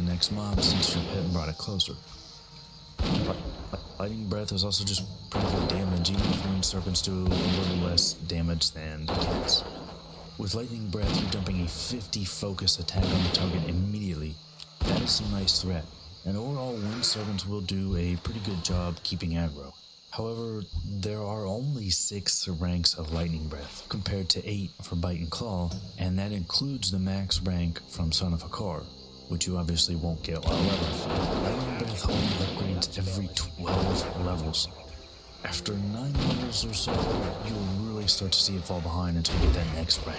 the next mob since your pet brought it closer. Lightning Breath is also just pretty good damage, even if wind serpents do a little less damage than cats. With Lightning Breath, you're dumping a 50 focus attack on the target immediately. That is a nice threat, and overall wind serpents will do a pretty good job keeping aggro. However, there are only 6 ranks of Lightning Breath, compared to 8 for Bite and Claw, and that includes the max rank from Son of Hakar, which you obviously won't get while level. Lightning Breath only upgrades every 12 levels. After 9 levels or so, you'll really start to see it fall behind until you get that next rank.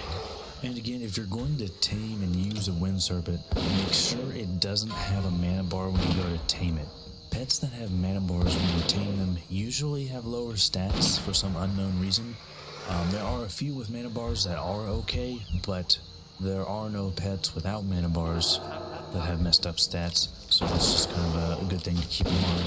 And again, if you're going to tame and use a wind serpent, make sure it doesn't have a mana bar when you go to tame it. Pets that have mana bars when you tame them usually have lower stats for some unknown reason. There are a few with mana bars that are okay, but there are no pets without mana bars that have messed up stats, so that's just kind of a good thing to keep in mind.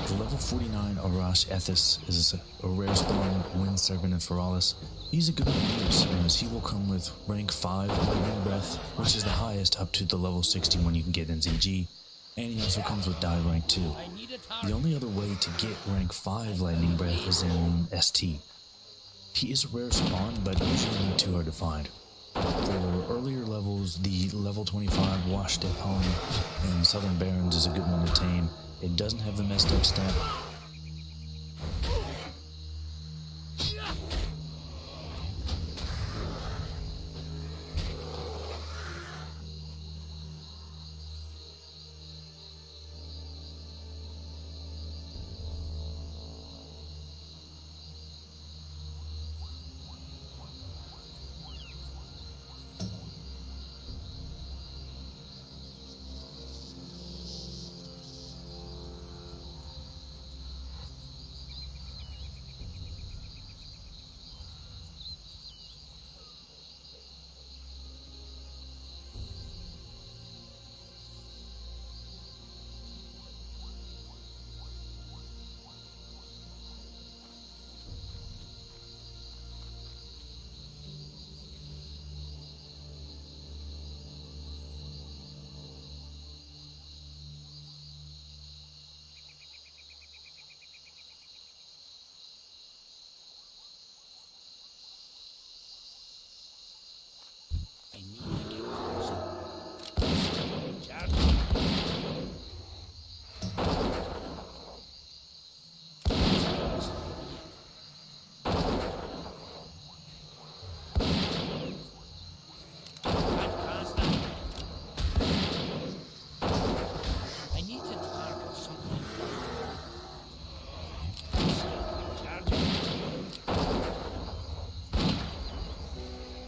The level 49 Arash Ethis is a rare spawn wind serpent in Feralis. He's a good one to use, as he will come with rank 5 Lightning Breath, which is the highest up to the level 61 you can get in ZG. And he also comes with dive rank 2. The only other way to get rank 5 Lightning Breath is in ST. He is a rare spawn, but usually not too hard to find. For earlier levels, the level 25 Wash Death Home in Southern Barrens is a good one to tame. It doesn't have the messed up stat.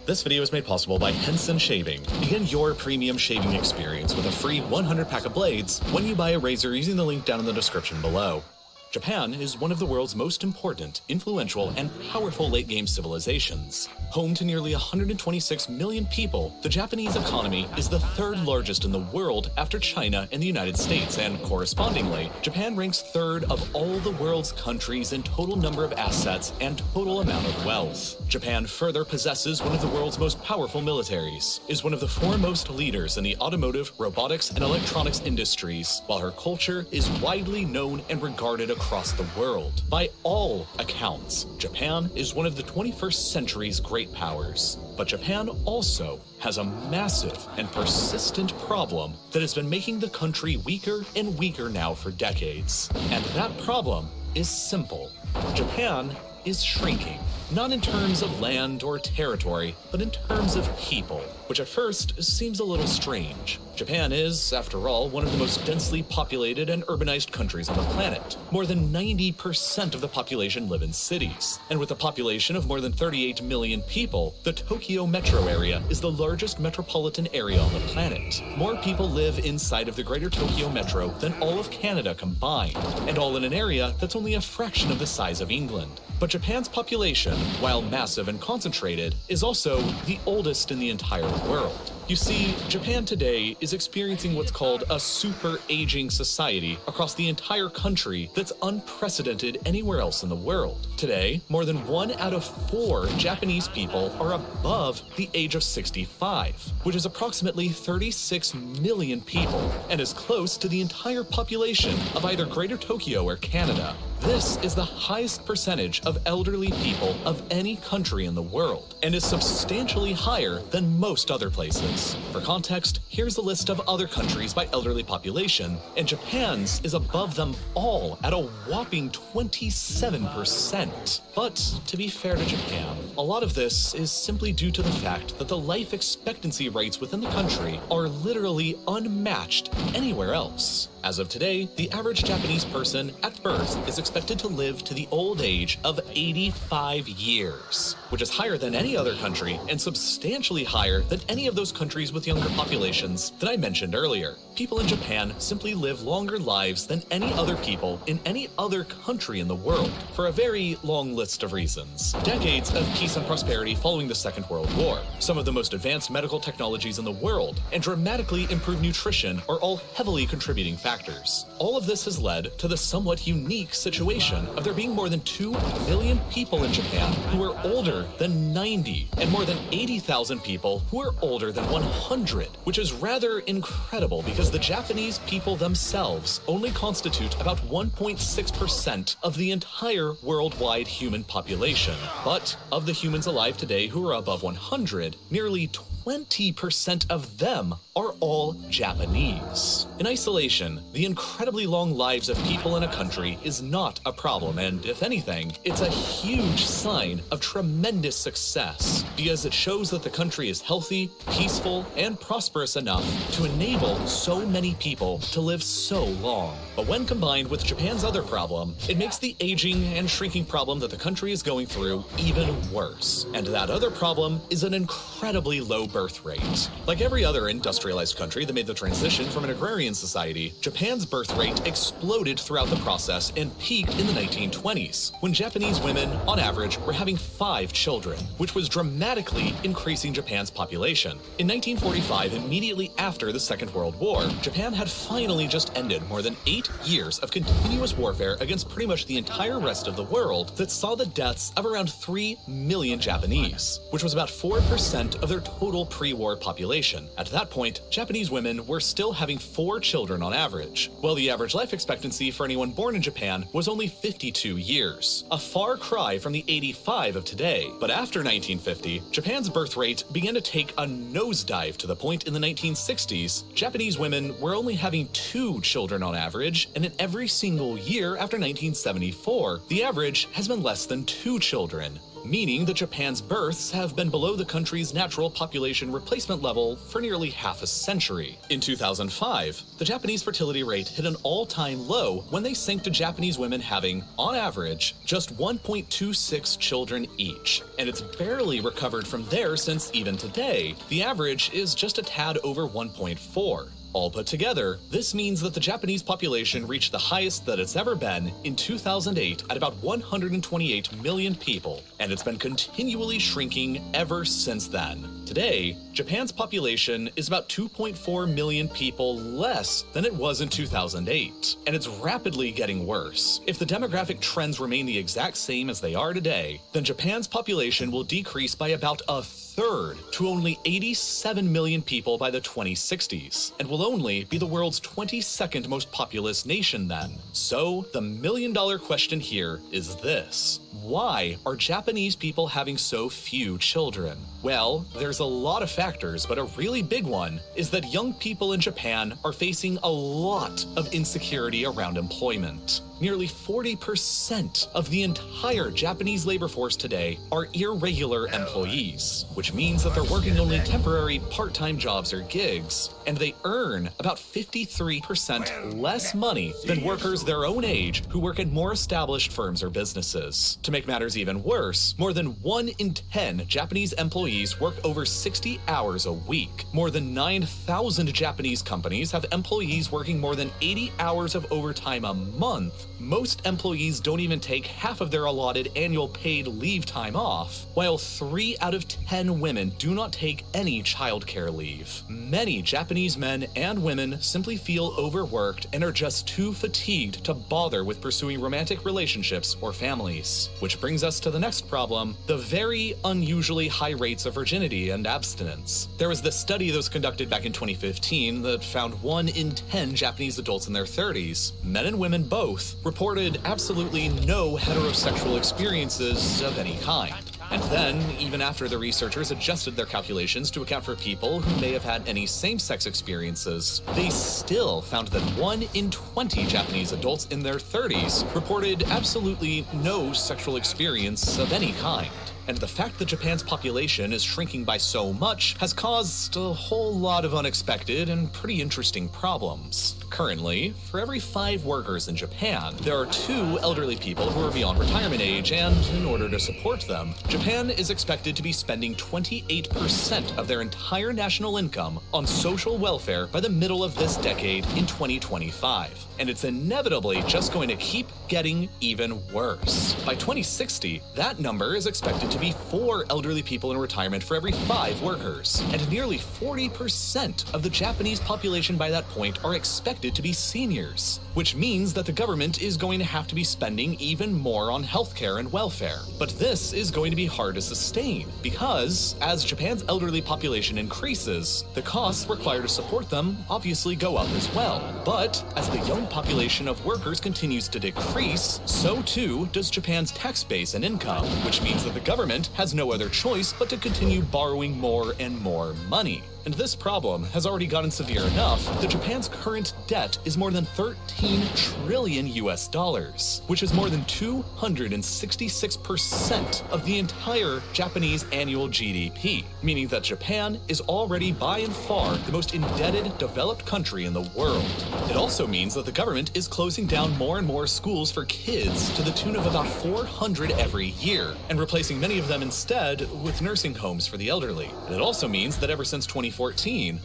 This video is made possible by Henson Shaving. Begin your premium shaving experience with a free 100 pack of blades when you buy a razor using the link down in the description below. Japan is one of the world's most important, influential, and powerful late-game civilizations. Home to nearly 126 million people, the Japanese economy is the third largest in the world after China and the United States, and correspondingly, Japan ranks third of all the world's countries in total number of assets and total amount of wealth. Japan further possesses one of the world's most powerful militaries, is one of the foremost leaders in the automotive, robotics, and electronics industries, while her culture is widely known and regarded across the world. By all accounts, Japan is one of the 21st century's great powers. But Japan also has a massive and persistent problem that has been making the country weaker and weaker now for decades. And that problem is simple. Japan is shrinking. Not in terms of land or territory, but in terms of people, which at first seems a little strange. Japan is, after all, one of the most densely populated and urbanized countries on the planet. More than 90% of the population live in cities. And with a population of more than 38 million people, the Tokyo metro area is the largest metropolitan area on the planet. More people live inside of the greater Tokyo metro than all of Canada combined, and all in an area that's only a fraction of the size of England. But Japan's population, while massive and concentrated, is also the oldest in the entire world. You see, Japan today is experiencing what's called a super aging society across the entire country that's unprecedented anywhere else in the world. Today, more than 1 out of 4 Japanese people are above the age of 65, which is approximately 36 million people, and is close to the entire population of either Greater Tokyo or Canada. This is the highest percentage of elderly people of any country in the world, and is substantially higher than most other places. For context, here's a list of other countries by elderly population, and Japan's is above them all at a whopping 27%. But to be fair to Japan, a lot of this is simply due to the fact that the life expectancy rates within the country are literally unmatched anywhere else. As of today, the average Japanese person at birth is expected to live to the old age of 85 years, which is higher than any other country and substantially higher than any of those countries with younger populations that I mentioned earlier. People in Japan simply live longer lives than any other people in any other country in the world, for a very long list of reasons. Decades of peace and prosperity following the Second World War, some of the most advanced medical technologies in the world, and dramatically improved nutrition are all heavily contributing factors. All of this has led to the somewhat unique situation of there being more than 2 million people in Japan who are older than 90, and more than 80,000 people who are older than 100, which is rather incredible because the Japanese people themselves only constitute about 1.6% of the entire worldwide human population. But of the humans alive today who are above 100, nearly 20% of them are all Japanese. In isolation, the incredibly long lives of people in a country is not a problem, and if anything, it's a huge sign of tremendous success, because it shows that the country is healthy, peaceful, and prosperous enough to enable so many people to live so long. But when combined with Japan's other problem, it makes the aging and shrinking problem that the country is going through even worse. And that other problem is an incredibly low birth rate. Like every other industrialized country that made the transition from an agrarian society, Japan's birth rate exploded throughout the process and peaked in the 1920s, when Japanese women, on average, were having 5 children, which was dramatically increasing Japan's population. In 1945, immediately after the Second World War, Japan had finally just ended more than 8 years of continuous warfare against pretty much the entire rest of the world that saw the deaths of around 3 million Japanese, which was about 4% of their total pre-war population. At that point, Japanese women were still having 4 children on average, while the average life expectancy for anyone born in Japan was only 52 years, a far cry from the 85 of today. But after 1950, Japan's birth rate began to take a nosedive to the point in the 1960s, Japanese women were only having 2 children on average, and in every single year after 1974, the average has been less than 2 children, meaning that Japan's births have been below the country's natural population replacement level for nearly half a century. In 2005, the Japanese fertility rate hit an all-time low when they sank to Japanese women having, on average, just 1.26 children each. And it's barely recovered from there since even today, the average is just a tad over 1.4. All put together, this means that the Japanese population reached the highest that it's ever been in 2008 at about 128 million people, and it's been continually shrinking ever since then. Today, Japan's population is about 2.4 million people less than it was in 2008, and it's rapidly getting worse. If the demographic trends remain the exact same as they are today, then Japan's population will decrease by about a third to only 87 million people by the 2060s, and will only be the world's 22nd most populous nation then. So, the million-dollar question here is this: why are Japanese people having so few children? Well, there's a lot of factors, but a really big one is that young people in Japan are facing a lot of insecurity around employment. Nearly 40% of the entire Japanese labor force today are irregular employees, which means that they're working only temporary part-time jobs or gigs, and they earn about 53% less money than workers their own age who work at more established firms or businesses. To make matters even worse, more than 1 in 10 Japanese employees work over 60 hours a week. More than 9,000 Japanese companies have employees working more than 80 hours of overtime a month, most employees don't even take half of their allotted annual paid leave time off, while 3 out of 10 women do not take any childcare leave. Many Japanese men and women simply feel overworked and are just too fatigued to bother with pursuing romantic relationships or families. Which brings us to the next problem, the very unusually high rates of virginity and abstinence. There was this study that was conducted back in 2015 that found 1 in 10 Japanese adults in their 30s, men and women both, reported absolutely no heterosexual experiences of any kind. And then, even after the researchers adjusted their calculations to account for people who may have had any same-sex experiences, they still found that 1 in 20 Japanese adults in their 30s reported absolutely no sexual experience of any kind. And the fact that Japan's population is shrinking by so much has caused a whole lot of unexpected and pretty interesting problems. Currently, for every 5 workers in Japan, there are 2 elderly people who are beyond retirement age, and in order to support them, Japan is expected to be spending 28% of their entire national income on social welfare by the middle of this decade in 2025. And it's inevitably just going to keep getting even worse. By 2060, that number is expected to be 4 elderly people in retirement for every 5 workers, and nearly 40% of the Japanese population by that point are expected to be seniors, which means that the government is going to have to be spending even more on healthcare and welfare. But this is going to be hard to sustain, because as Japan's elderly population increases, the costs required to support them obviously go up as well. But as the young population of workers continues to decrease, so too does Japan's tax base and income, which means that the government has no other choice but to continue borrowing more and more money. And this problem has already gotten severe enough that Japan's current debt is more than 13 trillion US dollars, which is more than 266% of the entire Japanese annual GDP, meaning that Japan is already by and far the most indebted developed country in the world. It also means that the government is closing down more and more schools for kids to the tune of about 400 every year, and replacing many of them instead with nursing homes for the elderly. And it also means that ever since 2014,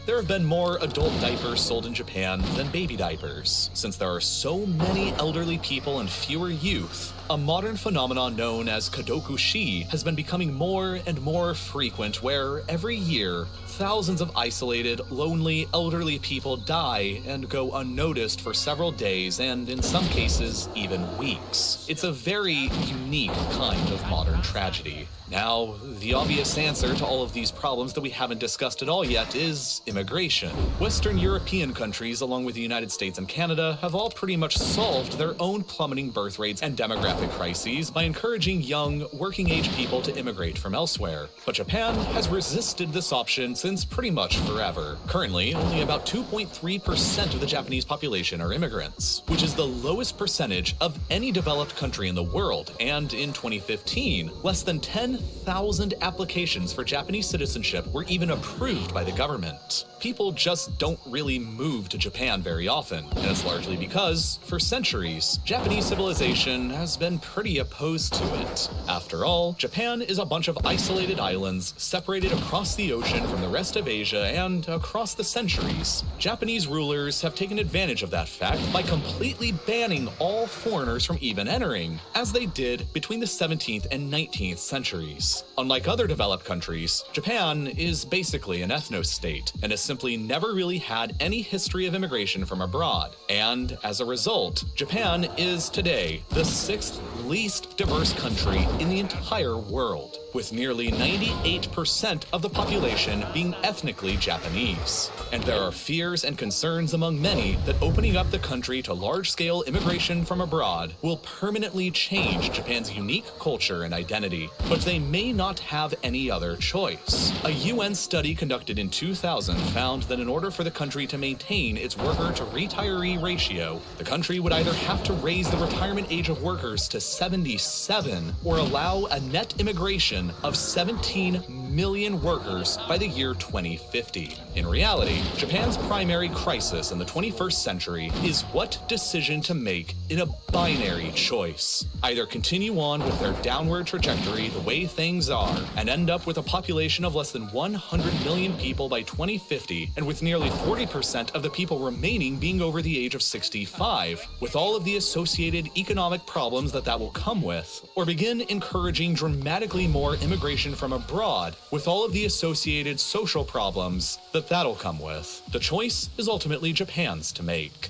there have been more adult diapers sold in Japan than baby diapers. Since there are so many elderly people and fewer youth, a modern phenomenon known as kadokushi has been becoming more and more frequent, where every year, thousands of isolated, lonely, elderly people die and go unnoticed for several days, and in some cases, even weeks. It's a very unique kind of modern tragedy. Now, the obvious answer to all of these problems that we haven't discussed at all yet is immigration. Western European countries, along with the United States and Canada, have all pretty much solved their own plummeting birth rates and demographic crises by encouraging young, working-age people to immigrate from elsewhere. But Japan has resisted this option since pretty much forever. Currently, only about 2.3% of the Japanese population are immigrants, which is the lowest percentage of any developed country in the world, and in 2015, less than 10,000 applications for Japanese citizenship were even approved by the government. People just don't really move to Japan very often, and it's largely because, for centuries, Japanese civilization has been pretty opposed to it. After all, Japan is a bunch of isolated islands separated across the ocean from the rest of Asia, and across the centuries, Japanese rulers have taken advantage of that fact by completely banning all foreigners from even entering, as they did between the 17th and 19th centuries. Unlike other developed countries, Japan is basically an ethno-state, and has simply never really had any history of immigration from abroad. And as a result, Japan is today the 6th least diverse country in the entire world, with nearly 98% of the population being ethnically Japanese. And there are fears and concerns among many that opening up the country to large-scale immigration from abroad will permanently change Japan's unique culture and identity. But they may not have any other choice. A UN study conducted in 2000 found that in order for the country to maintain its worker-to-retiree ratio, the country would either have to raise the retirement age of workers to 77 or allow a net immigration population of 17 million workers by the year 2050. In reality, Japan's primary crisis in the 21st century is what decision to make in a binary choice. Either continue on with their downward trajectory the way things are and end up with a population of less than 100 million people by 2050, and with nearly 40% of the people remaining being over the age of 65, with all of the associated economic problems that will come with, or begin encouraging dramatically more immigration from abroad, with all of the associated social problems that that'll come with. The choice is ultimately Japan's to make.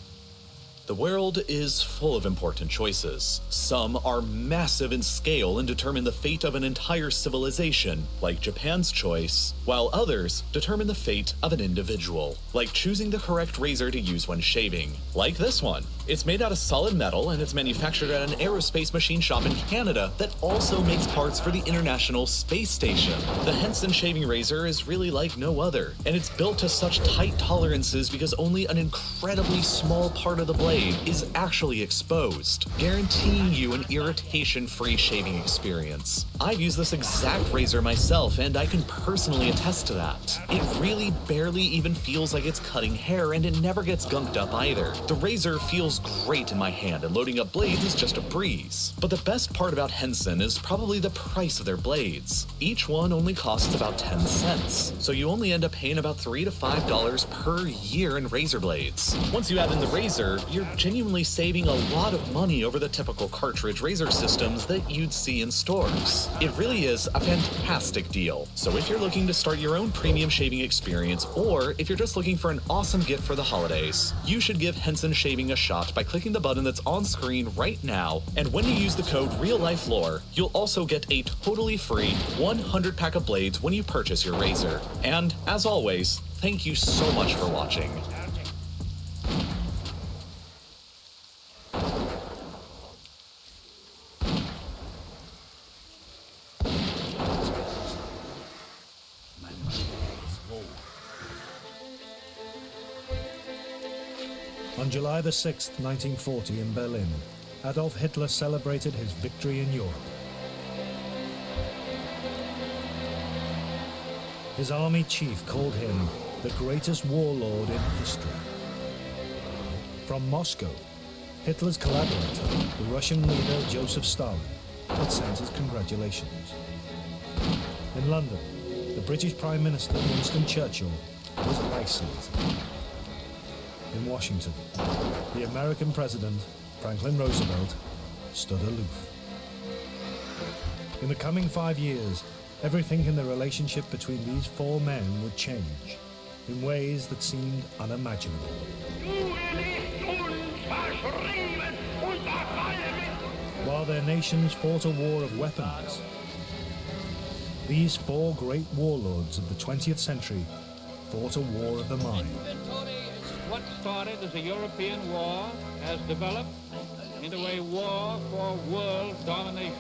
The world is full of important choices. Some are massive in scale and determine the fate of an entire civilization, like Japan's choice, while others determine the fate of an individual, like choosing the correct razor to use when shaving, like this one. It's made out of solid metal and it's manufactured at an aerospace machine shop in Canada that also makes parts for the International Space Station. The Henson shaving razor is really like no other, and it's built to such tight tolerances because only an incredibly small part of the blade is actually exposed, guaranteeing you an irritation-free shaving experience. I've used this exact razor myself, and I can personally attest to that. It really barely even feels like it's cutting hair, and it never gets gunked up either. The razor feels great in my hand, and loading up blades is just a breeze. But the best part about Henson is probably the price of their blades. Each one only costs about 10 cents, so you only end up paying about $3 to $5 per year in razor blades. Once you add in the razor, you're genuinely saving a lot of money over the typical cartridge razor systems that you'd see in stores. It really is a fantastic deal. So if you're looking to start your own premium shaving experience, or if you're just looking for an awesome gift for the holidays, you should give Henson Shaving a shot by clicking the button that's on screen right now. And when you use the code REALLIFELORE, you'll also get a totally free 100 pack of blades when you purchase your razor. And as always, thank you so much for watching. On July the 6th, 1940 in Berlin, Adolf Hitler celebrated his victory in Europe. His army chief called him the greatest warlord in history. From Moscow, Hitler's collaborator, the Russian leader Joseph Stalin, had sent his congratulations. In London, the British Prime Minister Winston Churchill was isolated. In Washington, the American President, Franklin Roosevelt, stood aloof. In the coming 5 years, everything in the relationship between these four men would change in ways that seemed unimaginable. While their nations fought a war of weapons, these four great warlords of the 20th century fought a war of the mind. What started as a European war has developed into a war for world domination.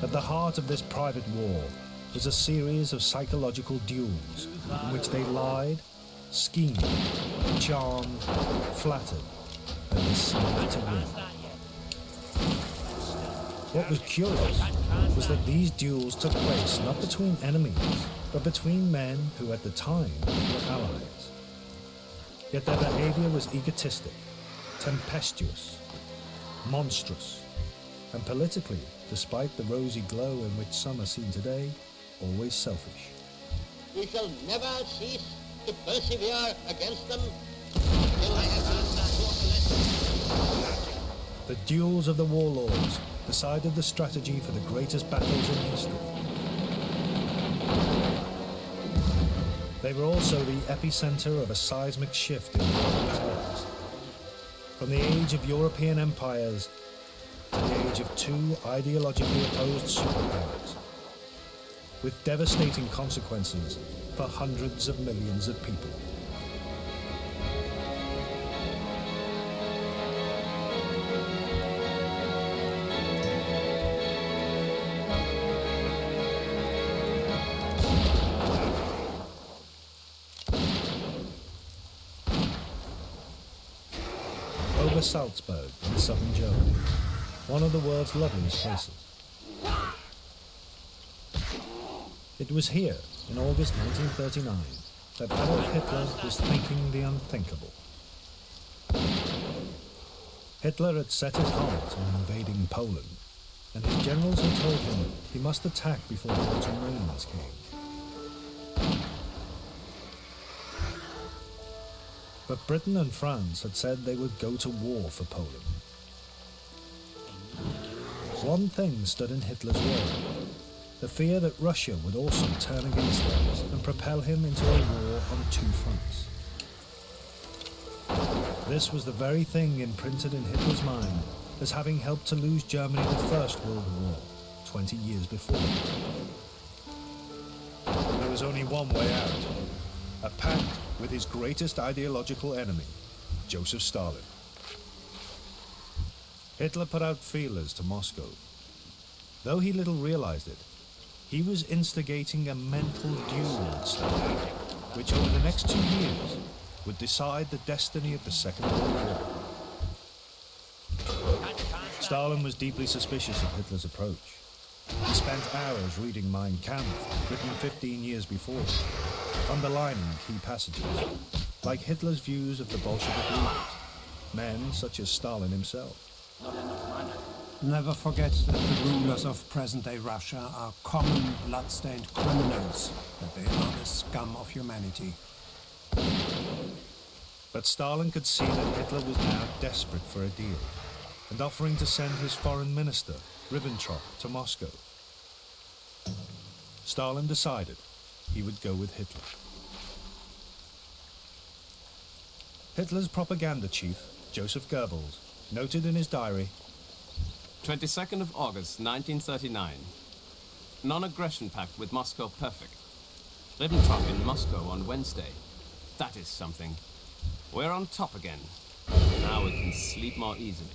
At the heart of this private war was a series of psychological duels in which they lied, schemed, charmed, flattered, and deceived to win. What was curious was that these duels took place not between enemies, but between men who at the time were allies. Yet their behavior was egotistic, tempestuous, monstrous, and politically, despite the rosy glow in which some are seen today, always selfish. We shall never cease to persevere against them until I have The duels of the warlords decided the strategy for the greatest battles in history. They were also the epicenter of a seismic shift in world powers. From the age of European empires to the age of two ideologically opposed superpowers, with devastating consequences for hundreds of millions of people. Over Salzburg in southern Germany, one of the world's loveliest places. It was here, in August 1939, that Adolf Hitler was thinking the unthinkable. Hitler had set his heart on invading Poland, and his generals had told him he must attack before the autumn rains came. But Britain and France had said they would go to war for Poland. One thing stood in Hitler's way: the fear that Russia would also turn against him and propel him into a war on two fronts. This was the very thing imprinted in Hitler's mind as having helped to lose Germany the First World War 20 years before. There was only one way out: a pact with his greatest ideological enemy, Joseph Stalin. Hitler put out feelers to Moscow. Though he little realized it, he was instigating a mental duel with Stalin, which over the next 2 years would decide the destiny of the Second World War. Stalin was deeply suspicious of Hitler's approach. He spent hours reading Mein Kampf, written 15 years before, underlining key passages, like Hitler's views of the Bolshevik leaders, men such as Stalin himself. Never forget that the rulers of present-day Russia are common, blood-stained criminals, that they are the scum of humanity. But Stalin could see that Hitler was now desperate for a deal, and offering to send his foreign minister, Ribbentrop, to Moscow. Stalin decided he would go with Hitler. Hitler's propaganda chief, Joseph Goebbels, noted in his diary, 22nd of August, 1939. Non-aggression pact with Moscow perfect. Ribbentrop in Moscow on Wednesday. That is something. We're on top again. Now we can sleep more easily.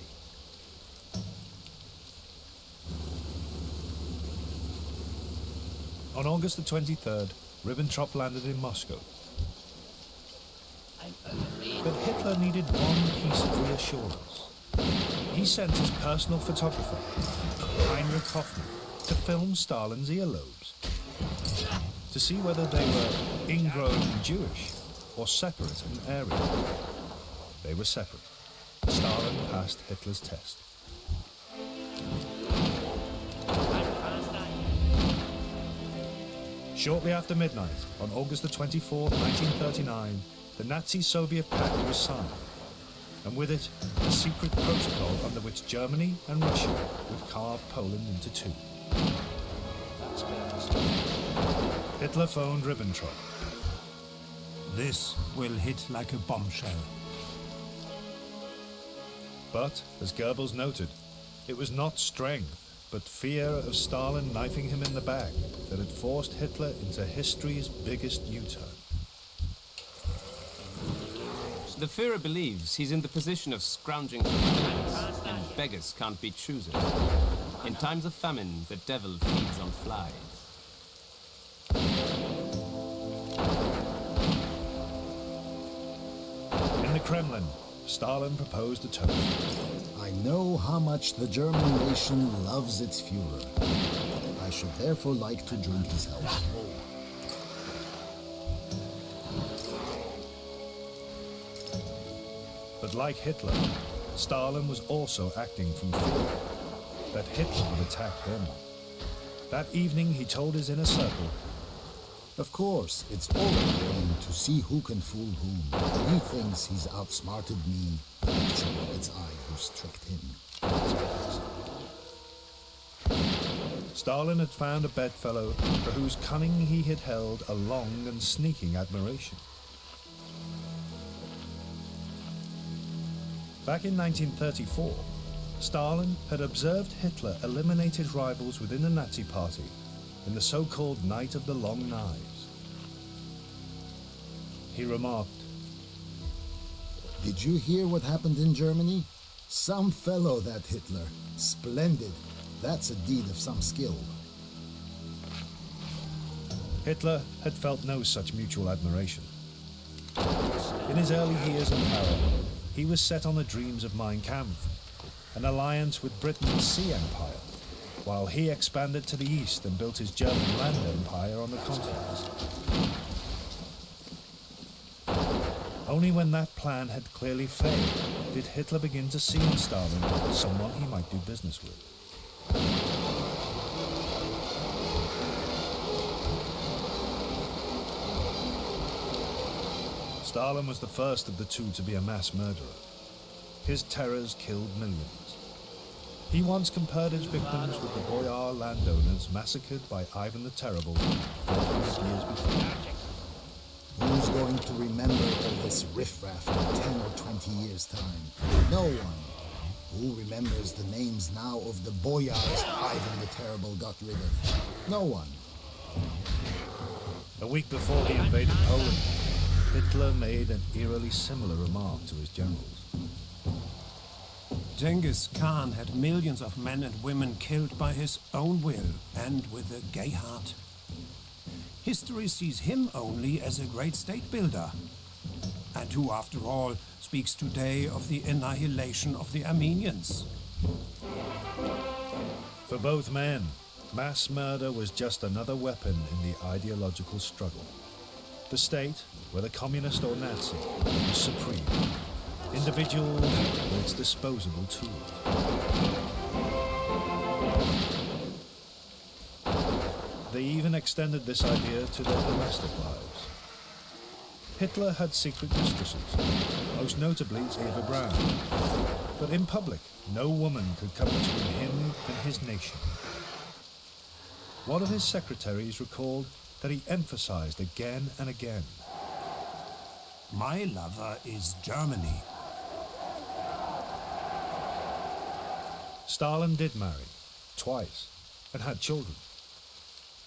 On August the 23rd, Ribbentrop landed in Moscow. But Hitler needed one piece of reassurance. He sent his personal photographer, Heinrich Hoffmann, to film Stalin's earlobes, to see whether they were ingrown and Jewish or separate and Aryan. They were separate. Stalin passed Hitler's test. Shortly after midnight, on August the 24th, 1939, the Nazi-Soviet pact was signed, and with it, a secret protocol under which Germany and Russia would carve Poland into two. Hitler phoned Ribbentrop. This will hit like a bombshell. But, as Goebbels noted, it was not strength, but fear of Stalin knifing him in the back that had forced Hitler into history's biggest U-turn. The Führer believes he's in the position of scrounging for finance, and beggars can't be choosers. In times of famine, the devil feeds on flies. In the Kremlin, Stalin proposed a toast. I know how much the German nation loves its Führer. I should therefore like to drink his health. But like Hitler, Stalin was also acting from fear that Hitler would attack him. That evening, he told his inner circle, Of course, it's all a game to see who can fool whom. He thinks he's outsmarted me, but actually it's I who's tricked him. Stalin had found a bedfellow for whose cunning he had held a long and sneaking admiration. Back in 1934, Stalin had observed Hitler eliminate his rivals within the Nazi Party in the so-called Night of the Long Knives. He remarked, Did you hear what happened in Germany? Some fellow, that Hitler. Splendid. That's a deed of some skill. Hitler had felt no such mutual admiration. In his early years in power, he was set on the dreams of Mein Kampf, an alliance with Britain's Sea Empire, while he expanded to the east and built his German land empire on the continent. Only when that plan had clearly failed did Hitler begin to see in Stalin someone he might do business with. Stalin was the first of the two to be a mass murderer. His terrors killed millions. He once compared his victims with the boyar landowners massacred by Ivan the Terrible 400 years before. Who's going to remember all this riffraff in 10 or 20 years' time? No one. Who remembers the names now of the boyars Ivan the Terrible got rid of? No one. A week before he invaded Poland, Hitler made an eerily similar remark to his generals. Genghis Khan had millions of men and women killed by his own will and with a gay heart. History sees him only as a great state builder. And who, after all, speaks today of the annihilation of the Armenians? For both men, mass murder was just another weapon in the ideological struggle. The state, whether communist or Nazi, was supreme. Individuals were its disposable tools. They even extended this idea to their domestic lives. Hitler had secret mistresses, most notably Eva Braun. But in public, no woman could come between him and his nation. One of his secretaries recalled that he emphasized again and again. My lover is Germany. Stalin did marry, twice, and had children.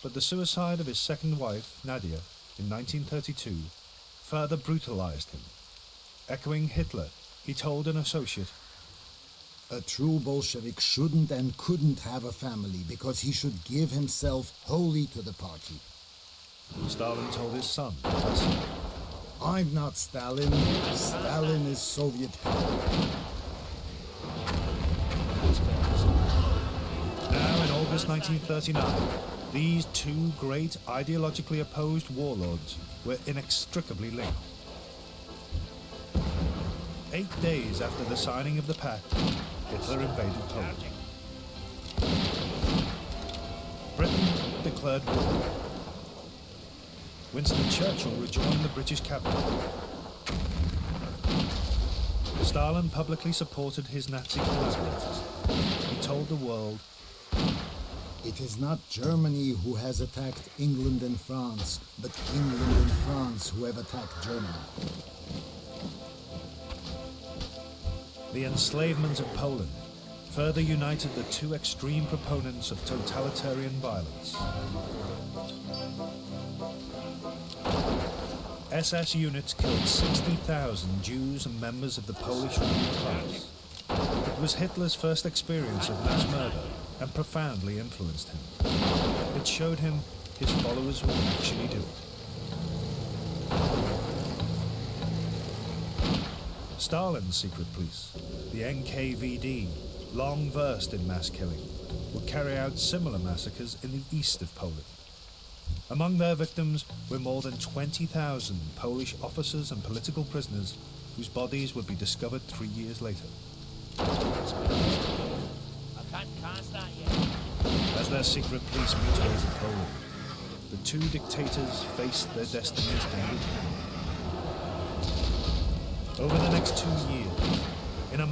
But the suicide of his second wife, Nadia, in 1932, further brutalized him. Echoing Hitler, he told an associate, A true Bolshevik shouldn't and couldn't have a family because he should give himself wholly to the party. Stalin told his son, Vassily, I'm not Stalin. Stalin is Soviet power. Now, in August 1939, these two great ideologically opposed warlords were inextricably linked. 8 days after the signing of the pact, Hitler invaded Poland. Britain declared war. Winston Churchill rejoined the British cabinet. Stalin publicly supported his Nazi collaborators. He told the world, It is not Germany who has attacked England and France, but England and France who have attacked Germany. the enslavement of Poland further united the two extreme proponents of totalitarian violence. SS units killed 60,000 Jews and members of the Polish ruling class. It was Hitler's first experience of mass murder and profoundly influenced him. It showed him his followers would actually do it. Stalin's secret police, the NKVD, long versed in mass killing, would carry out similar massacres in the east of Poland. Among their victims were more than 20,000 Polish officers and political prisoners whose bodies would be discovered 3 years later. As their secret police mutilated Poland, the two dictators faced their destinies hand in hand. Over the next 2 years, in a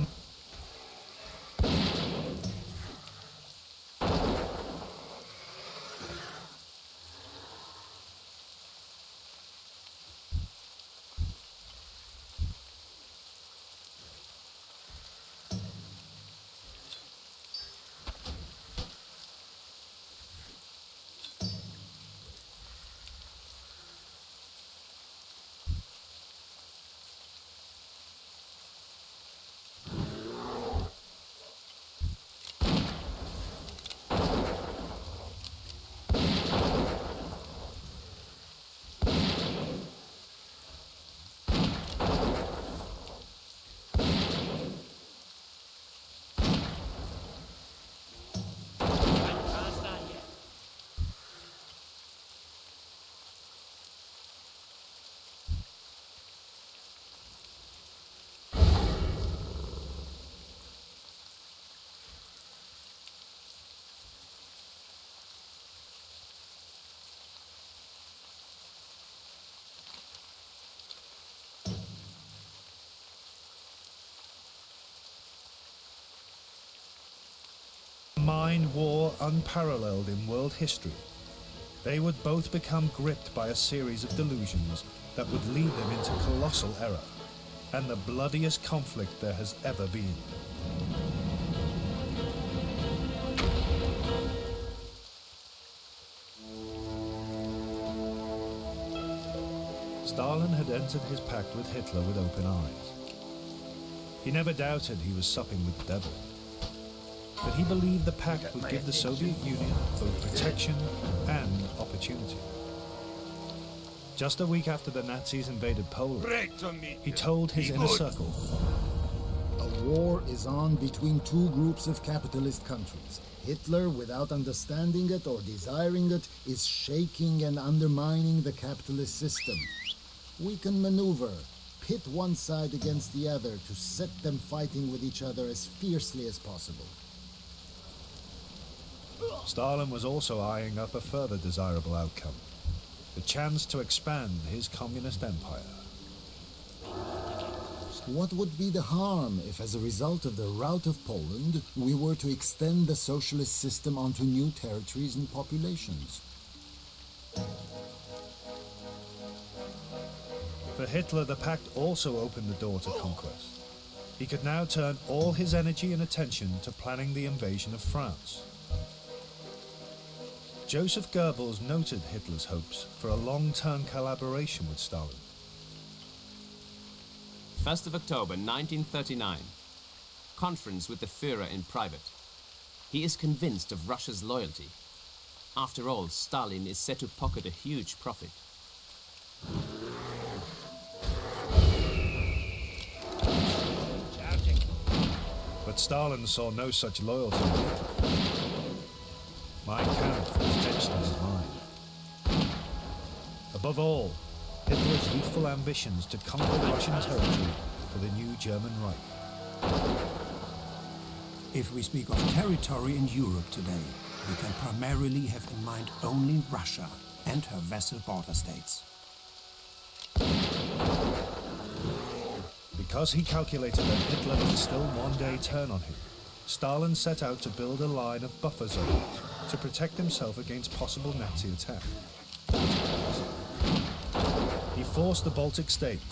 combined war unparalleled in world history, they would both become gripped by a series of delusions that would lead them into colossal error and the bloodiest conflict there has ever been. Stalin had entered his pact with Hitler with open eyes. He never doubted he was supping with the devil. But he believed the pact would give the Soviet Union both protection and opportunity. Just a week after the Nazis invaded Poland, he told his inner circle, A war is on between two groups of capitalist countries. Hitler, without understanding it or desiring it, is shaking and undermining the capitalist system. We can maneuver, pit one side against the other to set them fighting with each other as fiercely as possible. Stalin was also eyeing up a further desirable outcome, the chance to expand his communist empire. What would be the harm if, as a result of the rout of Poland, we were to extend the socialist system onto new territories and populations? For Hitler, the pact also opened the door to conquest. He could now turn all his energy and attention to planning the invasion of France. Joseph Goebbels noted Hitler's hopes for a long-term collaboration with Stalin. 1st of October 1939. Conference with the Führer in private. He is convinced of Russia's loyalty. After all, Stalin is said to pocket a huge profit. But Stalin saw no such loyalty. Mein Kampf was etched in his mind. Above all, Hitler's youthful ambitions to conquer Russian territory for the new German Reich. If we speak of territory in Europe today, we can primarily have in mind only Russia and her vassal border states. Because he calculated that Hitler would still one day turn on him, Stalin set out to build a line of buffer zones to protect himself against possible Nazi attack. He forced the Baltic states,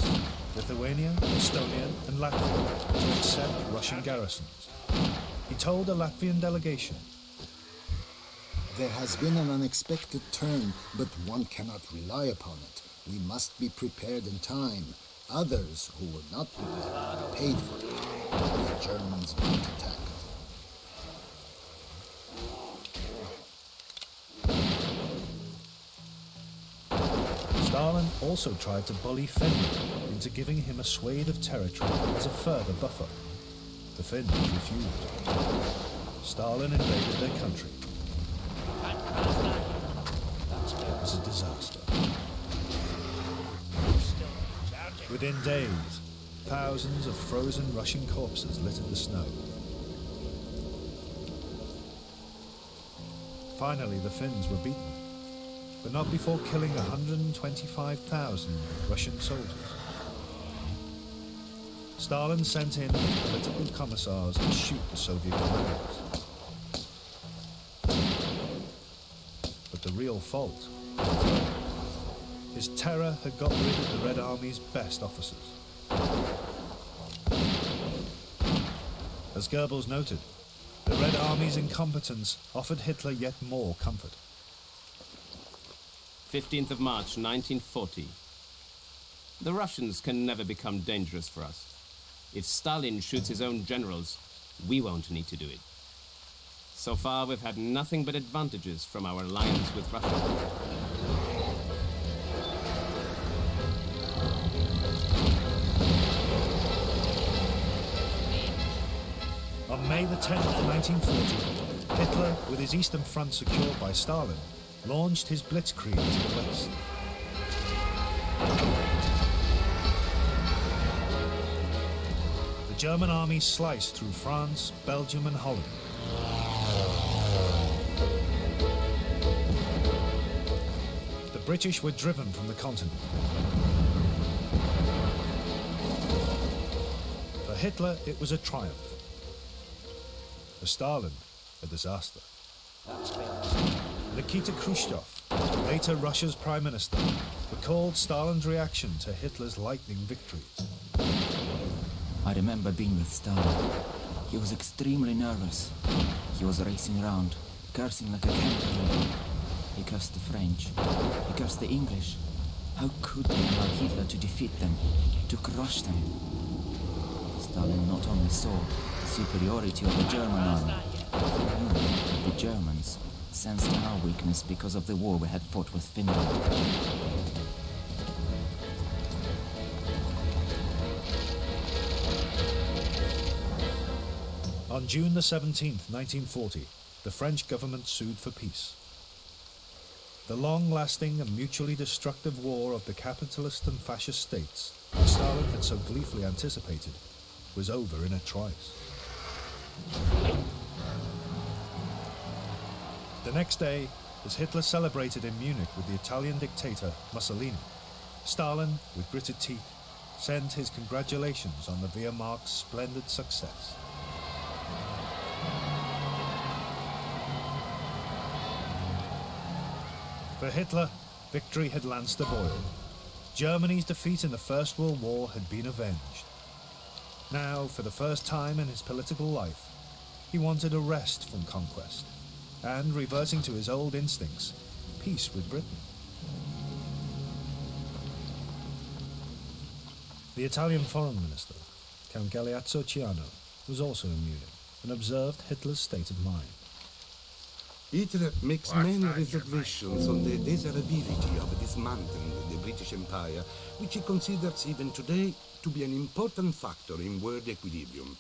Lithuania, Estonia, and Latvia, to accept Russian garrisons. He told a Latvian delegation, There has been an unexpected turn, but one cannot rely upon it. We must be prepared in time. Others who were not prepared paid for it. The Germans might attack. Stalin also tried to bully Finland into giving him a swathe of territory as a further buffer. The Finns refused. Stalin invaded their country. It was a disaster. Within days, thousands of frozen Russian corpses littered the snow. Finally, the Finns were beaten, but not before killing 125,000 Russian soldiers. Stalin sent in political commissars to shoot the Soviet commanders. But the real fault, his terror had got rid of the Red Army's best officers. As Goebbels noted, the Red Army's incompetence offered Hitler yet more comfort. 15th of March 1940. The Russians can never become dangerous for us. If Stalin shoots his own generals, we won't need to do it. So far, we've had nothing but advantages from our alliance with Russia. On May the 10th, 1940, Hitler, with his Eastern Front secured by Stalin, launched his blitzkrieg to the west. The German army sliced through France, Belgium, and Holland. The British were driven from the continent. For Hitler, it was a triumph. For Stalin, a disaster. Nikita Khrushchev, later Russia's prime minister, recalled Stalin's reaction to Hitler's lightning victories. I remember being with Stalin. He was extremely nervous. He was racing around, cursing like a campaigner. He cursed the French. He cursed the English. How could they allow Hitler to defeat them, to crush them? Stalin not only saw the superiority of the German army, he knew that the Germans sensed our weakness because of the war we had fought with Finland. On June the 17th, 1940, the French government sued for peace. The long-lasting and mutually destructive war of the capitalist and fascist states, which Stalin had so gleefully anticipated, was over in a trice. The next day, as Hitler celebrated in Munich with the Italian dictator Mussolini, Stalin, with gritted teeth, sent his congratulations on the Wehrmacht's splendid success. For Hitler, victory had lanced a boil. Germany's defeat in the First World War had been avenged. Now, for the first time in his political life, he wanted a rest from conquest, and, reverting to his old instincts, peace with Britain. The Italian foreign minister, Count Galeazzo Ciano, was also in Munich and observed Hitler's state of mind. Hitler makes many reservations on the desirability of dismantling the British Empire, which he considers even today to be an important factor in world equilibrium.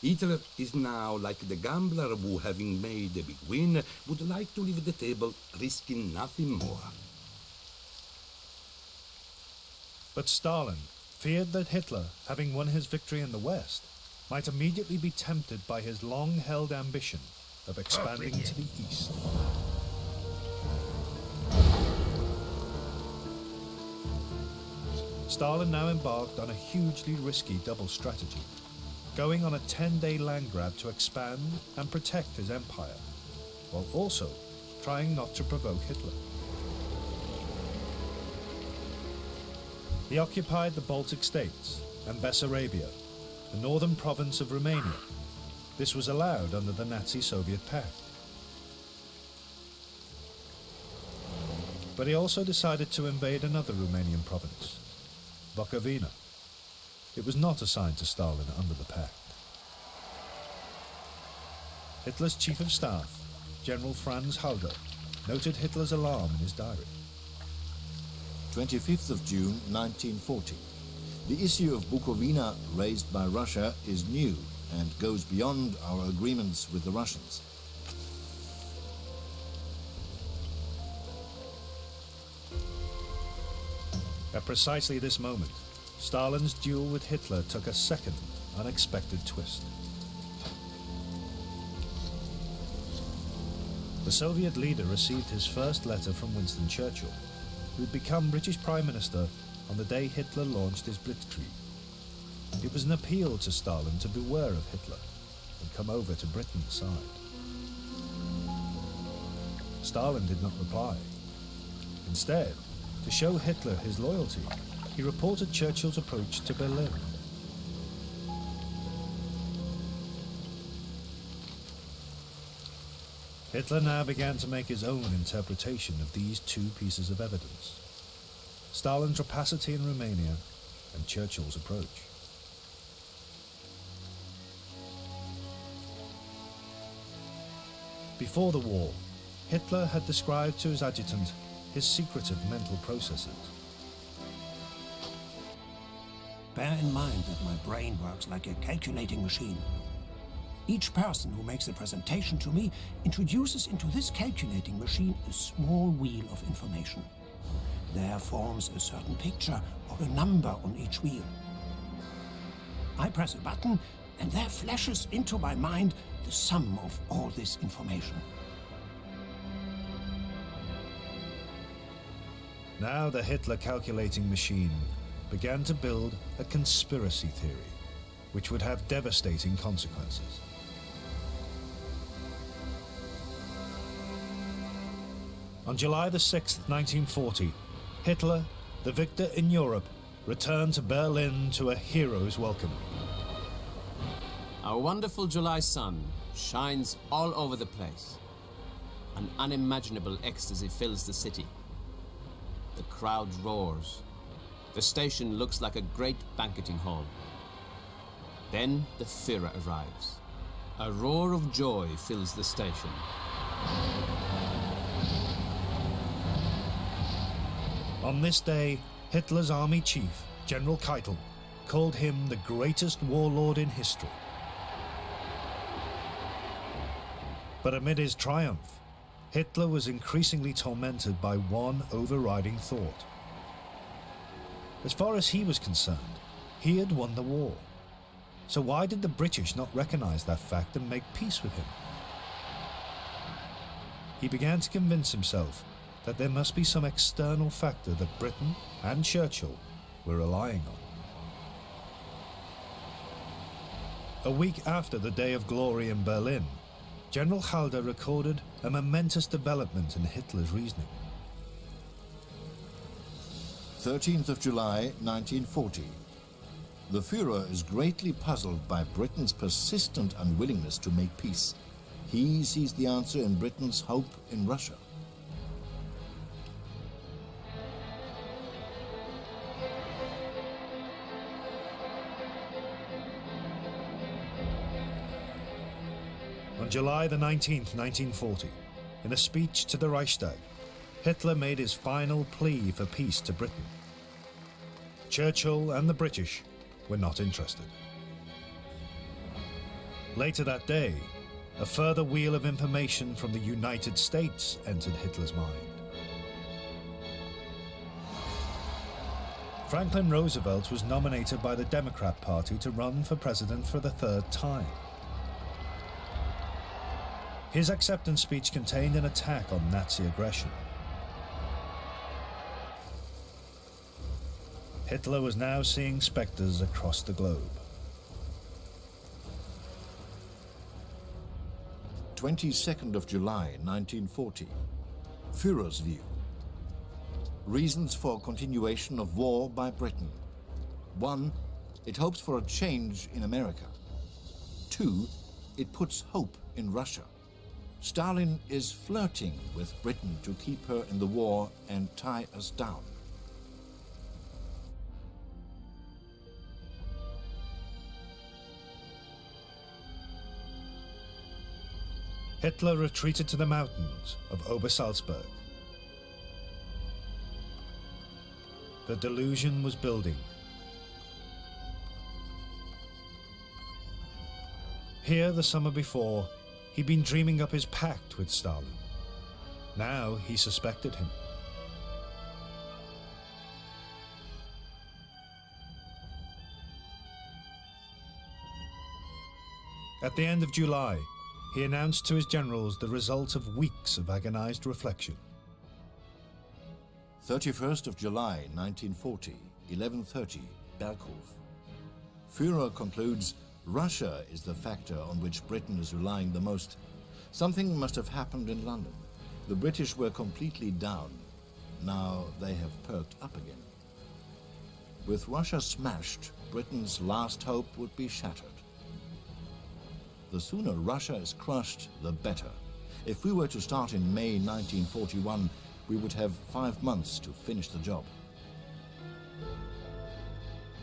Hitler is now like the gambler who, having made a big win, would like to leave the table risking nothing more. But Stalin feared that Hitler, having won his victory in the West, might immediately be tempted by his long-held ambition of expanding to the east. Stalin now embarked on a hugely risky double strategy, going on a 10-day land grab to expand and protect his empire, while also trying not to provoke Hitler. He occupied the Baltic states and Bessarabia, the northern province of Romania. This was allowed under the Nazi-Soviet pact. But he also decided to invade another Romanian province, Bukovina. It was not assigned to Stalin under the pact. Hitler's chief of staff, General Franz Halder, noted Hitler's alarm in his diary. 25th of June, 1940. The issue of Bukovina raised by Russia is new and goes beyond our agreements with the Russians. At precisely this moment, Stalin's duel with Hitler took a second, unexpected twist. The Soviet leader received his first letter from Winston Churchill, who had become British Prime Minister on the day Hitler launched his blitzkrieg. It was an appeal to Stalin to beware of Hitler and come over to Britain's side. Stalin did not reply. Instead, to show Hitler his loyalty, he reported Churchill's approach to Berlin. Hitler now began to make his own interpretation of these two pieces of evidence: Stalin's rapacity in Romania and Churchill's approach. Before the war, Hitler had described to his adjutant his secretive mental processes. Bear in mind that my brain works like a calculating machine. Each person who makes a presentation to me introduces into this calculating machine a small wheel of information. There forms a certain picture or a number on each wheel. I press a button, and there flashes into my mind the sum of all this information. Now the Hitler calculating machine began to build a conspiracy theory, which would have devastating consequences. On July the 6th, 1940, Hitler, the victor in Europe, returned to Berlin to a hero's welcome. Our wonderful July sun shines all over the place. An unimaginable ecstasy fills the city. The crowd roars. The station looks like a great banqueting hall. Then the Führer arrives. A roar of joy fills the station. On this day, Hitler's army chief, General Keitel, called him the greatest warlord in history. But amid his triumph, Hitler was increasingly tormented by one overriding thought. As far as he was concerned, he had won the war. So why did the British not recognize that fact and make peace with him? He began to convince himself that there must be some external factor that Britain and Churchill were relying on. A week after the Day of Glory in Berlin, General Halder recorded a momentous development in Hitler's reasoning. 13th of July, 1940. The Führer is greatly puzzled by Britain's persistent unwillingness to make peace. He sees the answer in Britain's hope in Russia. On July the 19th, 1940, in a speech to the Reichstag, Hitler made his final plea for peace to Britain. Churchill and the British were not interested. Later that day, a further wheel of information from the United States entered Hitler's mind. Franklin Roosevelt was nominated by the Democrat Party to run for president for the third time. His acceptance speech contained an attack on Nazi aggression. Hitler was now seeing specters across the globe. 22nd of July, 1940. Führer's view. Reasons for continuation of war by Britain. 1. It hopes for a change in America. 2. It puts hope in Russia. Stalin is flirting with Britain to keep her in the war and tie us down. Hitler retreated to the mountains of Obersalzberg. The delusion was building. Here, the summer before, he'd been dreaming up his pact with Stalin. Now he suspected him. At the end of July, he announced to his generals the result of weeks of agonized reflection. 31st of July, 1940, 11:30, Berghof. Führer concludes Russia is the factor on which Britain is relying the most. Something must have happened in London. The British were completely down. Now they have perked up again. With Russia smashed, Britain's last hope would be shattered. The sooner Russia is crushed, the better. If we were to start in May 1941, we would have 5 months to finish the job.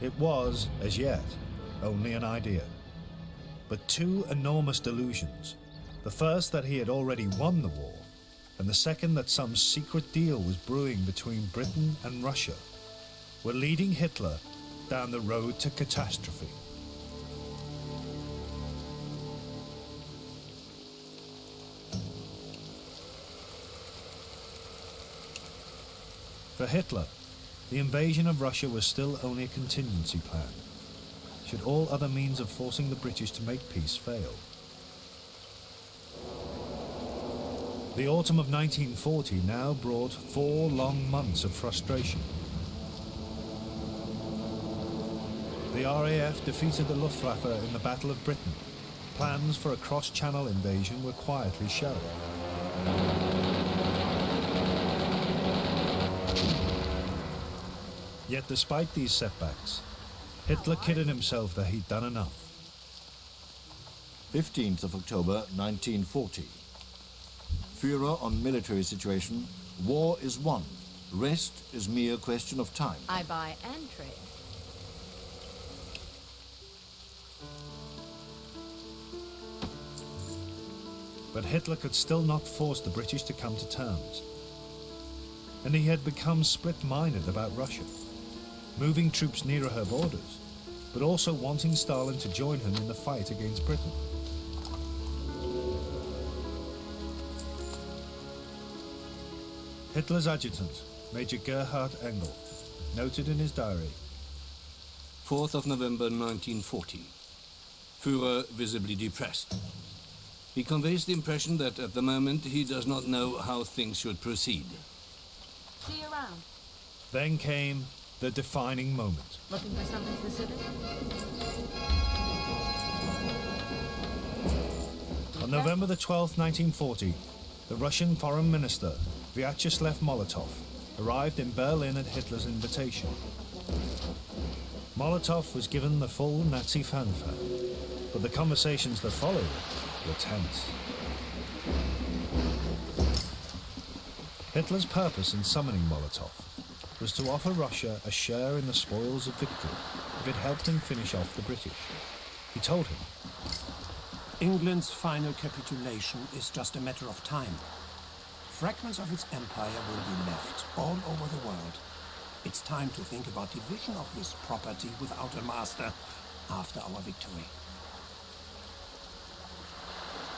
It was, as yet, only an idea. But two enormous delusions. The first that he had already won the war, and the second that some secret deal was brewing between Britain and Russia, were leading Hitler down the road to catastrophe. For Hitler, the invasion of Russia was still only a contingency plan, should all other means of forcing the British to make peace fail. The autumn of 1940 now brought 4 long months of frustration. The RAF defeated the Luftwaffe in the Battle of Britain. Plans for a cross-channel invasion were quietly shelved. Yet despite these setbacks, Hitler kidded himself that he'd done enough. 15th of October 1940. Führer on military situation. War is won. Rest is mere question of time. I buy and trade. But Hitler could still not force the British to come to terms. And he had become split-minded about Russia, moving troops nearer her borders, but also wanting Stalin to join him in the fight against Britain. Hitler's adjutant, Major Gerhard Engel, noted in his diary, 4th of November 1940. Führer visibly depressed. He conveys the impression that at the moment he does not know how things should proceed. See you around. Then came the defining moment. Looking for something specific? On November the 12th, 1940, the Russian Foreign Minister, Vyacheslav Molotov, arrived in Berlin at Hitler's invitation. Molotov was given the full Nazi fanfare, but the conversations that followed were tense. Hitler's purpose in summoning Molotov was to offer Russia a share in the spoils of victory if it helped him finish off the British. He told him, England's final capitulation is just a matter of time. Fragments of its empire will be left all over the world. It's time to think about division of this property without a master after our victory.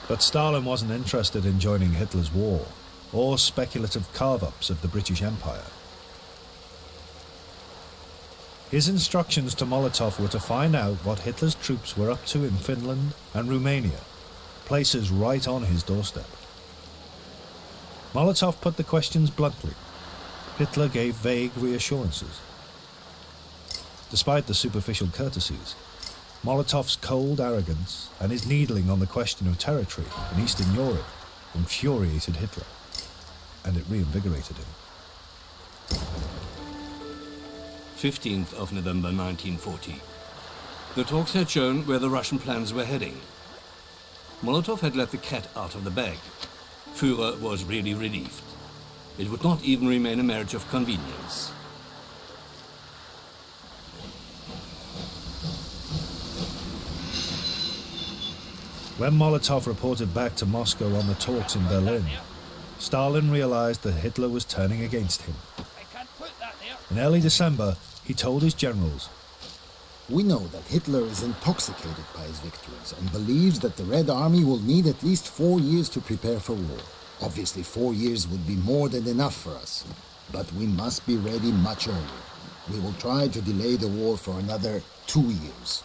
But Stalin wasn't interested in joining Hitler's war or speculative carve-ups of the British Empire. His instructions to Molotov were to find out what Hitler's troops were up to in Finland and Romania, places right on his doorstep. Molotov put the questions bluntly. Hitler gave vague reassurances. Despite the superficial courtesies, Molotov's cold arrogance and his needling on the question of territory in Eastern Europe infuriated Hitler, and it reinvigorated him. 15th of November 1940. The talks had shown where the Russian plans were heading. Molotov had let the cat out of the bag. Führer was really relieved. It would not even remain a marriage of convenience. When Molotov reported back to Moscow on the talks in Berlin, Stalin realized that Hitler was turning against him. In early December, he told his generals, We know that Hitler is intoxicated by his victories and believes that the Red Army will need at least 4 years to prepare for war. Obviously, 4 years would be more than enough for us, but we must be ready much earlier. We will try to delay the war for another 2 years.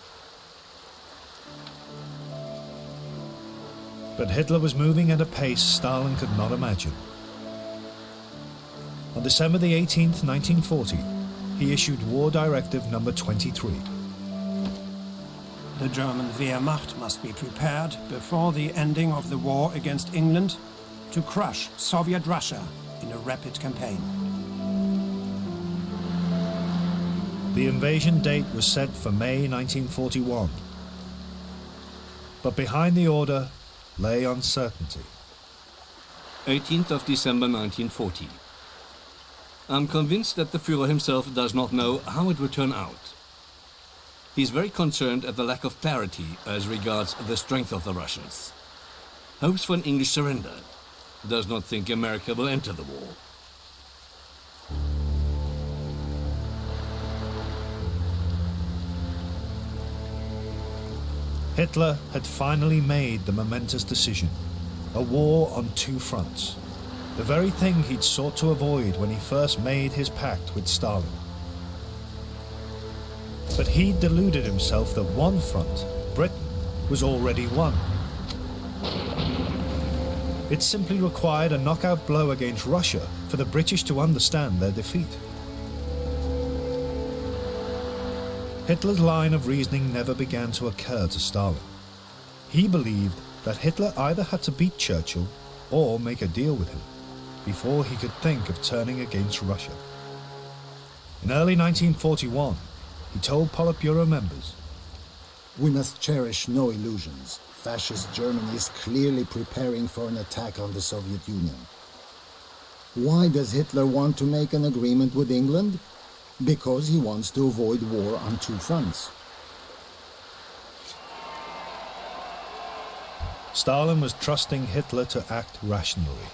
But Hitler was moving at a pace Stalin could not imagine. On December the 18th, 1940, he issued War Directive Number 23. The German Wehrmacht must be prepared before the ending of the war against England to crush Soviet Russia in a rapid campaign. The invasion date was set for May 1941. But behind the order lay uncertainty. 18th of December 1940. I'm convinced that the Führer himself does not know how it will turn out. He's very concerned at the lack of clarity as regards the strength of the Russians. Hopes for an English surrender. Does not think America will enter the war. Hitler had finally made the momentous decision. A war on two fronts. The very thing he'd sought to avoid when he first made his pact with Stalin. But he'd deluded himself that one front, Britain, was already won. It simply required a knockout blow against Russia for the British to understand their defeat. Hitler's line of reasoning never began to occur to Stalin. He believed that Hitler either had to beat Churchill or make a deal with him before he could think of turning against Russia. In early 1941, he told Politburo members, "We must cherish no illusions. Fascist Germany is clearly preparing for an attack on the Soviet Union. Why does Hitler want to make an agreement with England? Because he wants to avoid war on two fronts." Stalin was trusting Hitler to act rationally.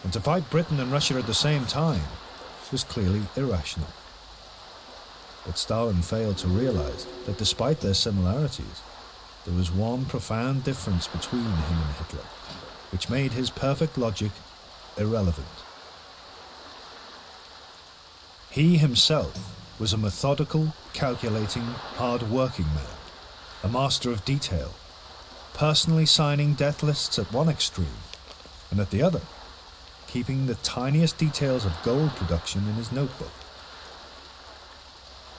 And to fight Britain and Russia at the same time was clearly irrational. But Stalin failed to realize that despite their similarities, there was one profound difference between him and Hitler, which made his perfect logic irrelevant. He himself was a methodical, calculating, hard-working man, a master of detail, personally signing death lists at one extreme, and at the other, keeping the tiniest details of gold production in his notebook.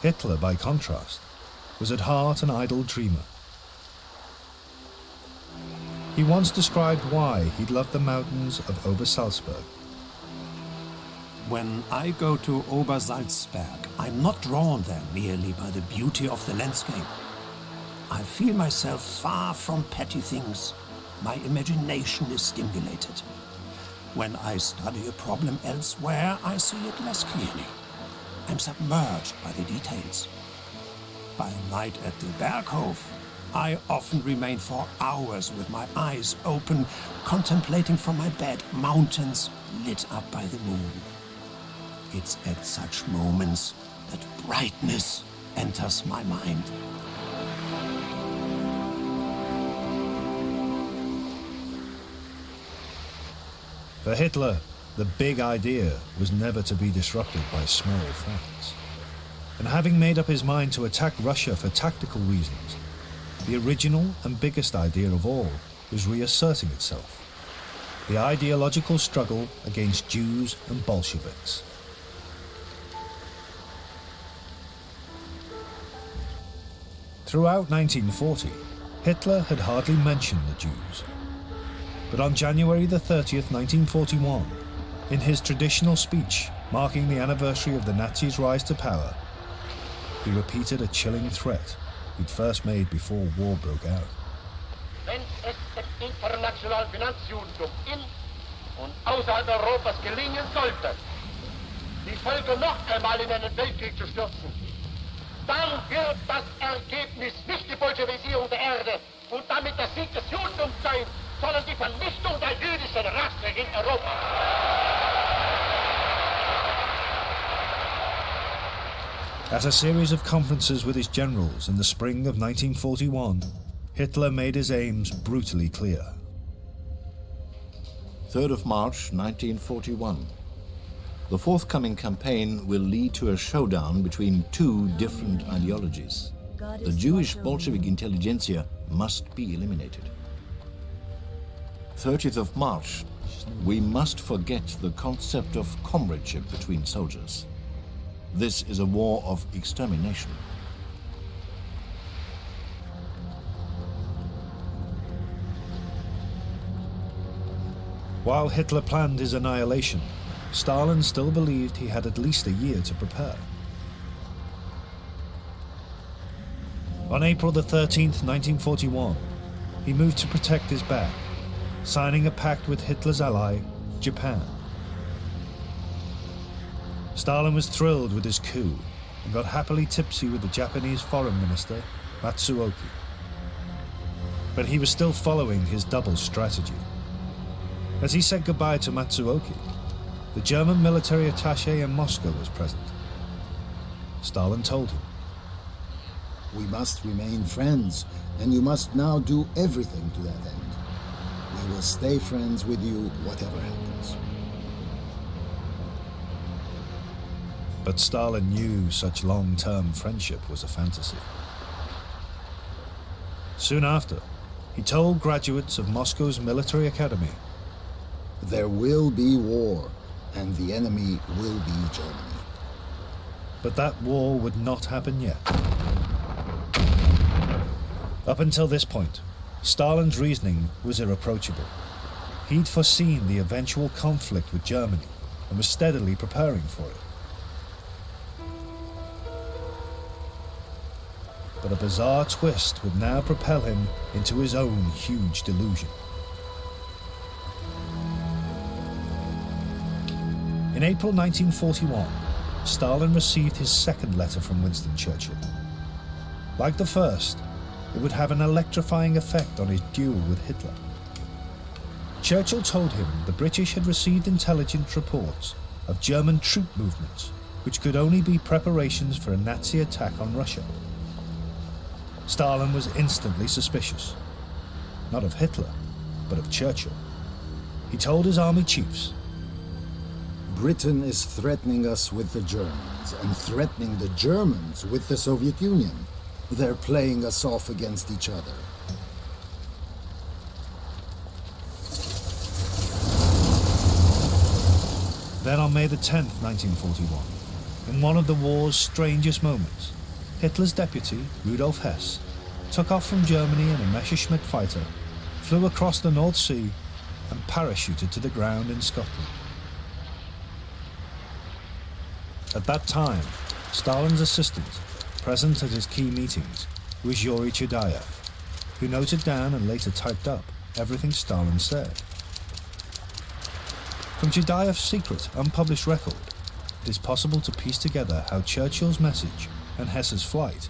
Hitler, by contrast, was at heart an idle dreamer. He once described why he'd loved the mountains of Obersalzberg. When I go to Obersalzberg, I'm not drawn there merely by the beauty of the landscape. I feel myself far from petty things. My imagination is stimulated. When I study a problem elsewhere, I see it less clearly. I'm submerged by the details. By night at the Berghof, I often remain for hours with my eyes open, contemplating from my bed mountains lit up by the moon. It's at such moments that brightness enters my mind. For Hitler, the big idea was never to be disrupted by small facts. And having made up his mind to attack Russia for tactical reasons, the original and biggest idea of all was reasserting itself: the ideological struggle against Jews and Bolsheviks. Throughout 1940, Hitler had hardly mentioned the Jews. But on January the 30th, 1941, in his traditional speech marking the anniversary of the Nazis' rise to power, he repeated a chilling threat he'd first made before war broke out. Wenn es dem internationalen Finanzjudentum in und außerhalb Europas gelingen sollte, die Völker noch einmal in einen Weltkrieg zu stürzen, dann wird das Ergebnis nicht die Bolschewisierung der Erde und damit der Sieg des Judentums sein, sondern die Vernichtung der jüdischen Rasse in Europa. At a series of conferences with his generals in the spring of 1941, Hitler made his aims brutally clear. 3rd of March 1941. The forthcoming campaign will lead to a showdown between two different ideologies. The Jewish Bolshevik intelligentsia must be eliminated. 30th of March, we must forget the concept of comradeship between soldiers. This is a war of extermination. While Hitler planned his annihilation, Stalin still believed he had at least a year to prepare. On April the 13th, 1941, he moved to protect his back, signing a pact with Hitler's ally, Japan. Stalin was thrilled with his coup and got happily tipsy with the Japanese foreign minister, Matsuoka. But he was still following his double strategy. As he said goodbye to Matsuoka, the German military attaché in Moscow was present. Stalin told him, "We must remain friends, and you must now do everything to that end. We will stay friends with you, whatever happens." But Stalin knew such long-term friendship was a fantasy. Soon after, he told graduates of Moscow's military academy, "There will be war, and the enemy will be Germany." But that war would not happen yet. Up until this point, Stalin's reasoning was irreproachable. He'd foreseen the eventual conflict with Germany and was steadily preparing for it. but a bizarre twist would now propel him into his own huge delusion. In April 1941, Stalin received his second letter from Winston Churchill. Like the first, it would have an electrifying effect on his duel with Hitler. Churchill told him the British had received intelligence reports of German troop movements, which could only be preparations for a Nazi attack on Russia. Stalin was instantly suspicious, not of Hitler, but of Churchill. He told his army chiefs, Britain is threatening us with the Germans, and threatening the Germans with the Soviet Union. They're playing us off against each other. Then on May the 10th, 1941, in one of the war's strangest moments, Hitler's deputy, Rudolf Hess, took off from Germany in a Messerschmitt fighter, flew across the North Sea, and parachuted to the ground in Scotland. At that time, Stalin's assistant, present at his key meetings, was Yuri Chudayev, who noted down and later typed up everything Stalin said. From Chudayev's secret, unpublished record, it is possible to piece together how Churchill's message and Hess's flight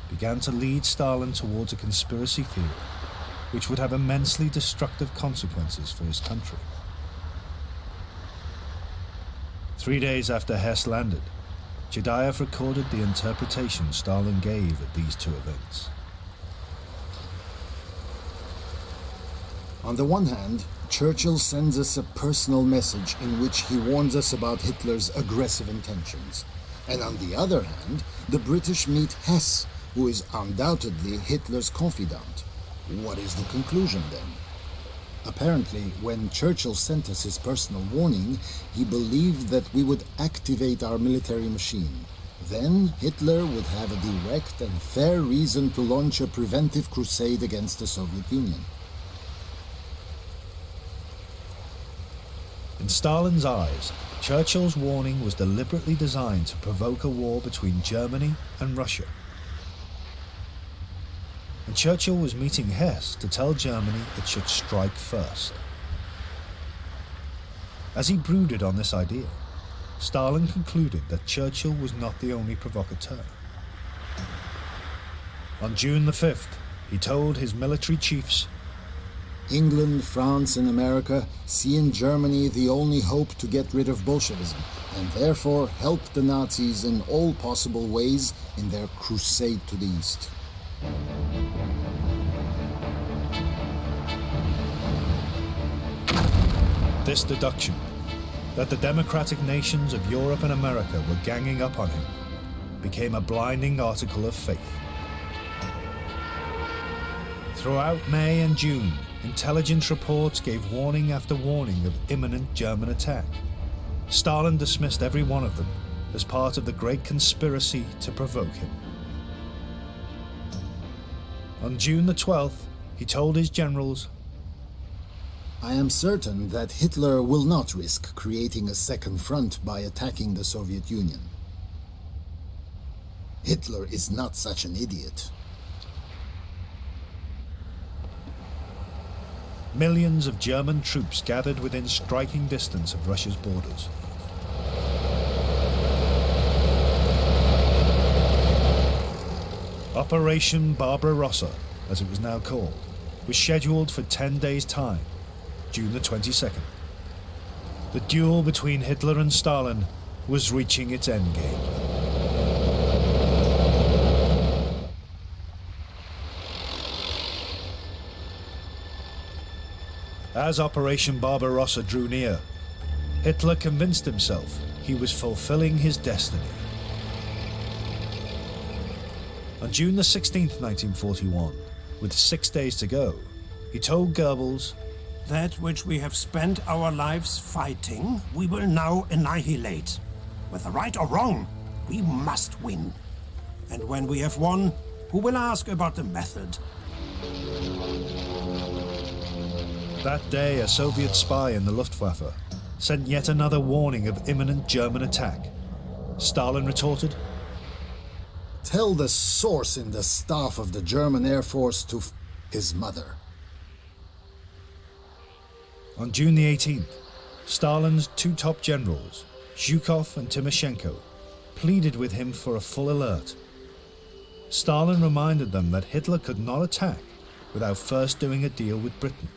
began to lead Stalin towards a conspiracy theory which would have immensely destructive consequences for his country. 3 days after Hess landed, Chudayev recorded the interpretation Stalin gave at these two events. On the one hand, Churchill sends us a personal message in which he warns us about Hitler's aggressive intentions. And on the other hand, the British meet Hess, who is undoubtedly Hitler's confidant. What is the conclusion then? Apparently, when Churchill sent us his personal warning, he believed that we would activate our military machine. Then Hitler would have a direct and fair reason to launch a preventive crusade against the Soviet Union. In Stalin's eyes, Churchill's warning was deliberately designed to provoke a war between Germany and Russia. And Churchill was meeting Hess to tell Germany it should strike first. As he brooded on this idea, Stalin concluded that Churchill was not the only provocateur. On June the 5th, he told his military chiefs, England, France, and America see in Germany the only hope to get rid of Bolshevism, and therefore help the Nazis in all possible ways in their crusade to the East. This deduction, that the democratic nations of Europe and America were ganging up on him, became a blinding article of faith. Throughout May and June, intelligence reports gave warning after warning of imminent German attack. Stalin dismissed every one of them as part of the great conspiracy to provoke him. On June the 12th, he told his generals, I am certain that Hitler will not risk creating a second front by attacking the Soviet Union. Hitler is not such an idiot. Millions of German troops gathered within striking distance of Russia's borders. Operation Barbarossa, as it was now called, was scheduled for 10 days' time, June the 22nd. The duel between Hitler and Stalin was reaching its endgame. As Operation Barbarossa drew near, Hitler convinced himself he was fulfilling his destiny. On June the 16th, 1941, with 6 days to go, he told Goebbels, That which we have spent our lives fighting, we will now annihilate. Whether right or wrong, we must win. And when we have won, who will ask about the method? That day, a Soviet spy in the Luftwaffe sent yet another warning of imminent German attack. Stalin retorted, Tell the source in the staff of the German Air Force to his mother. On June the 18th, Stalin's two top generals, Zhukov and Timoshenko, pleaded with him for a full alert. Stalin reminded them that Hitler could not attack without first doing a deal with Britain.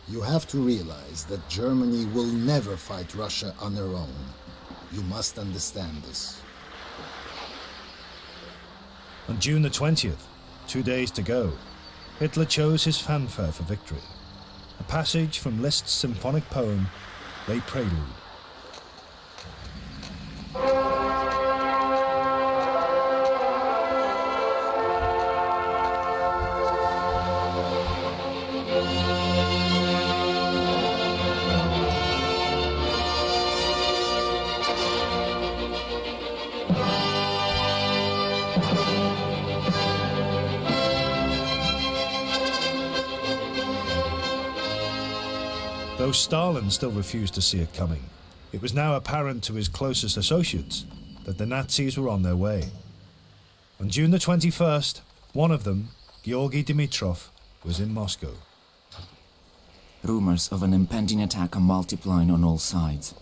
You have to realize that Germany will never fight Russia on her own. You must understand this. On June the 20th, 2 days to go, Hitler chose his fanfare for victory. A passage from Liszt's symphonic poem, Les Préludes. Though Stalin still refused to see it coming, it was now apparent to his closest associates that the Nazis were on their way. On June the 21st, one of them, Georgy Dimitrov, was in Moscow. Rumors of an impending attack are multiplying on all sides.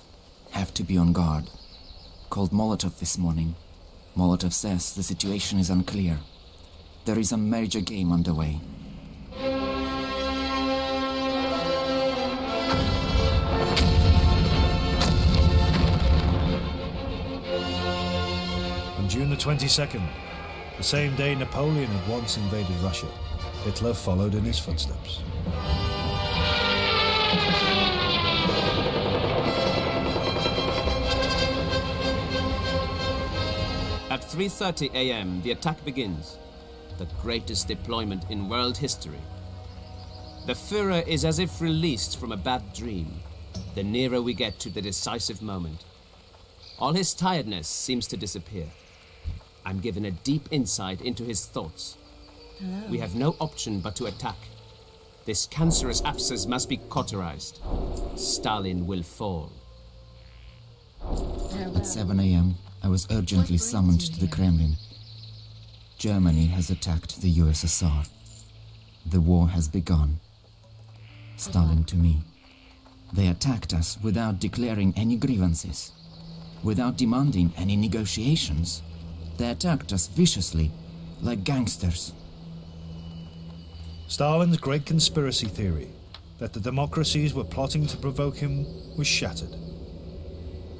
Have to be on guard. Called Molotov this morning. Molotov says the situation is unclear. There is a major game underway. On June the 22nd, the same day Napoleon had once invaded Russia, Hitler followed in his footsteps. At 3:30 a.m., the attack begins. The greatest deployment in world history. The Führer is as if released from a bad dream, the nearer we get to the decisive moment. All his tiredness seems to disappear. I'm given a deep insight into his thoughts. Hello. We have no option but to attack. This cancerous abscess must be cauterized. Stalin will fall. At 7 a.m., I was urgently summoned to the Kremlin. Germany has attacked the USSR. The war has begun. Stalin to me. They attacked us without declaring any grievances, without demanding any negotiations. They attacked us viciously, like gangsters. Stalin's great conspiracy theory that the democracies were plotting to provoke him was shattered.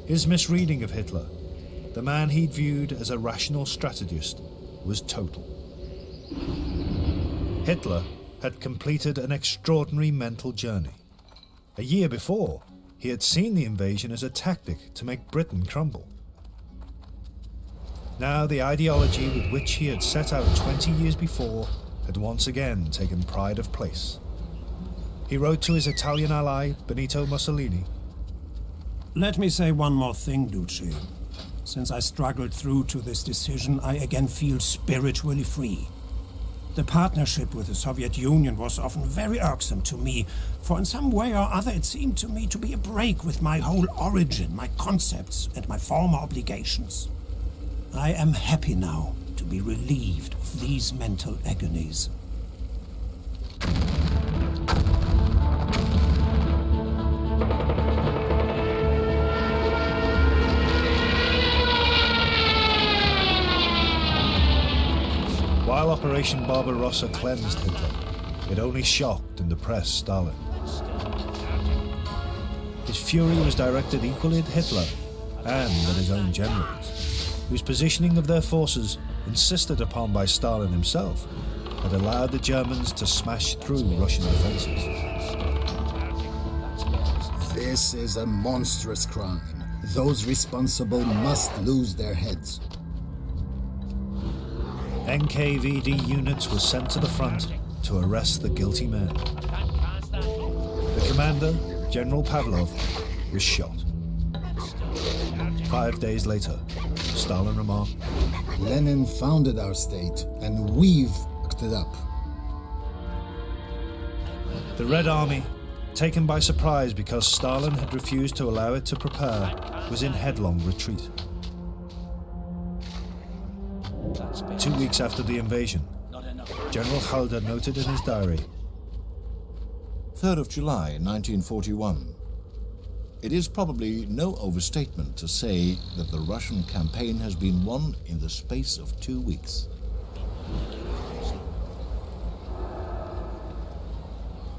His misreading of Hitler, the man he'd viewed as a rational strategist, was total. Hitler had completed an extraordinary mental journey. A year before, he had seen the invasion as a tactic to make Britain crumble. Now the ideology with which he had set out 20 years before had once again taken pride of place. He wrote to his Italian ally, Benito Mussolini. Let me say one more thing, Duce. Since I struggled through to this decision, I again feel spiritually free. The partnership with the Soviet Union was often very irksome to me, for in some way or other it seemed to me to be a break with my whole origin, my concepts, and my former obligations. I am happy now to be relieved of these mental agonies. While Operation Barbarossa cleansed Hitler, it only shocked and depressed Stalin. His fury was directed equally at Hitler and at his own generals, whose positioning of their forces, insisted upon by Stalin himself, had allowed the Germans to smash through Russian defenses. This is a monstrous crime. Those responsible must lose their heads. NKVD units were sent to the front to arrest the guilty men. The commander, General Pavlov, was shot. 5 days later, Stalin remarked, Lenin founded our state, and we've fucked it up. The Red Army, taken by surprise because Stalin had refused to allow it to prepare, was in headlong retreat. 2 weeks after the invasion, General Halder noted in his diary, 3rd of July, 1941. It is probably no overstatement to say that the Russian campaign has been won in the space of 2 weeks.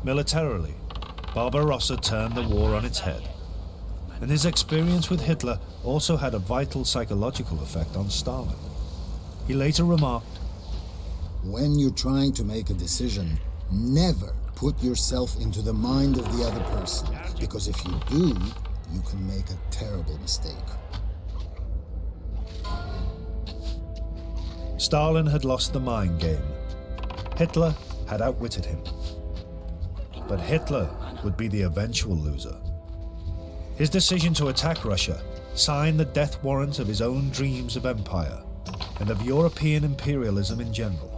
Militarily, Barbarossa turned the war on its head, and his experience with Hitler also had a vital psychological effect on Stalin. He later remarked, "When you're trying to make a decision, never put yourself into the mind of the other person, because if you do, you can make a terrible mistake." Stalin had lost the mind game. Hitler had outwitted him. But Hitler would be the eventual loser. His decision to attack Russia signed the death warrant of his own dreams of empire and of European imperialism in general.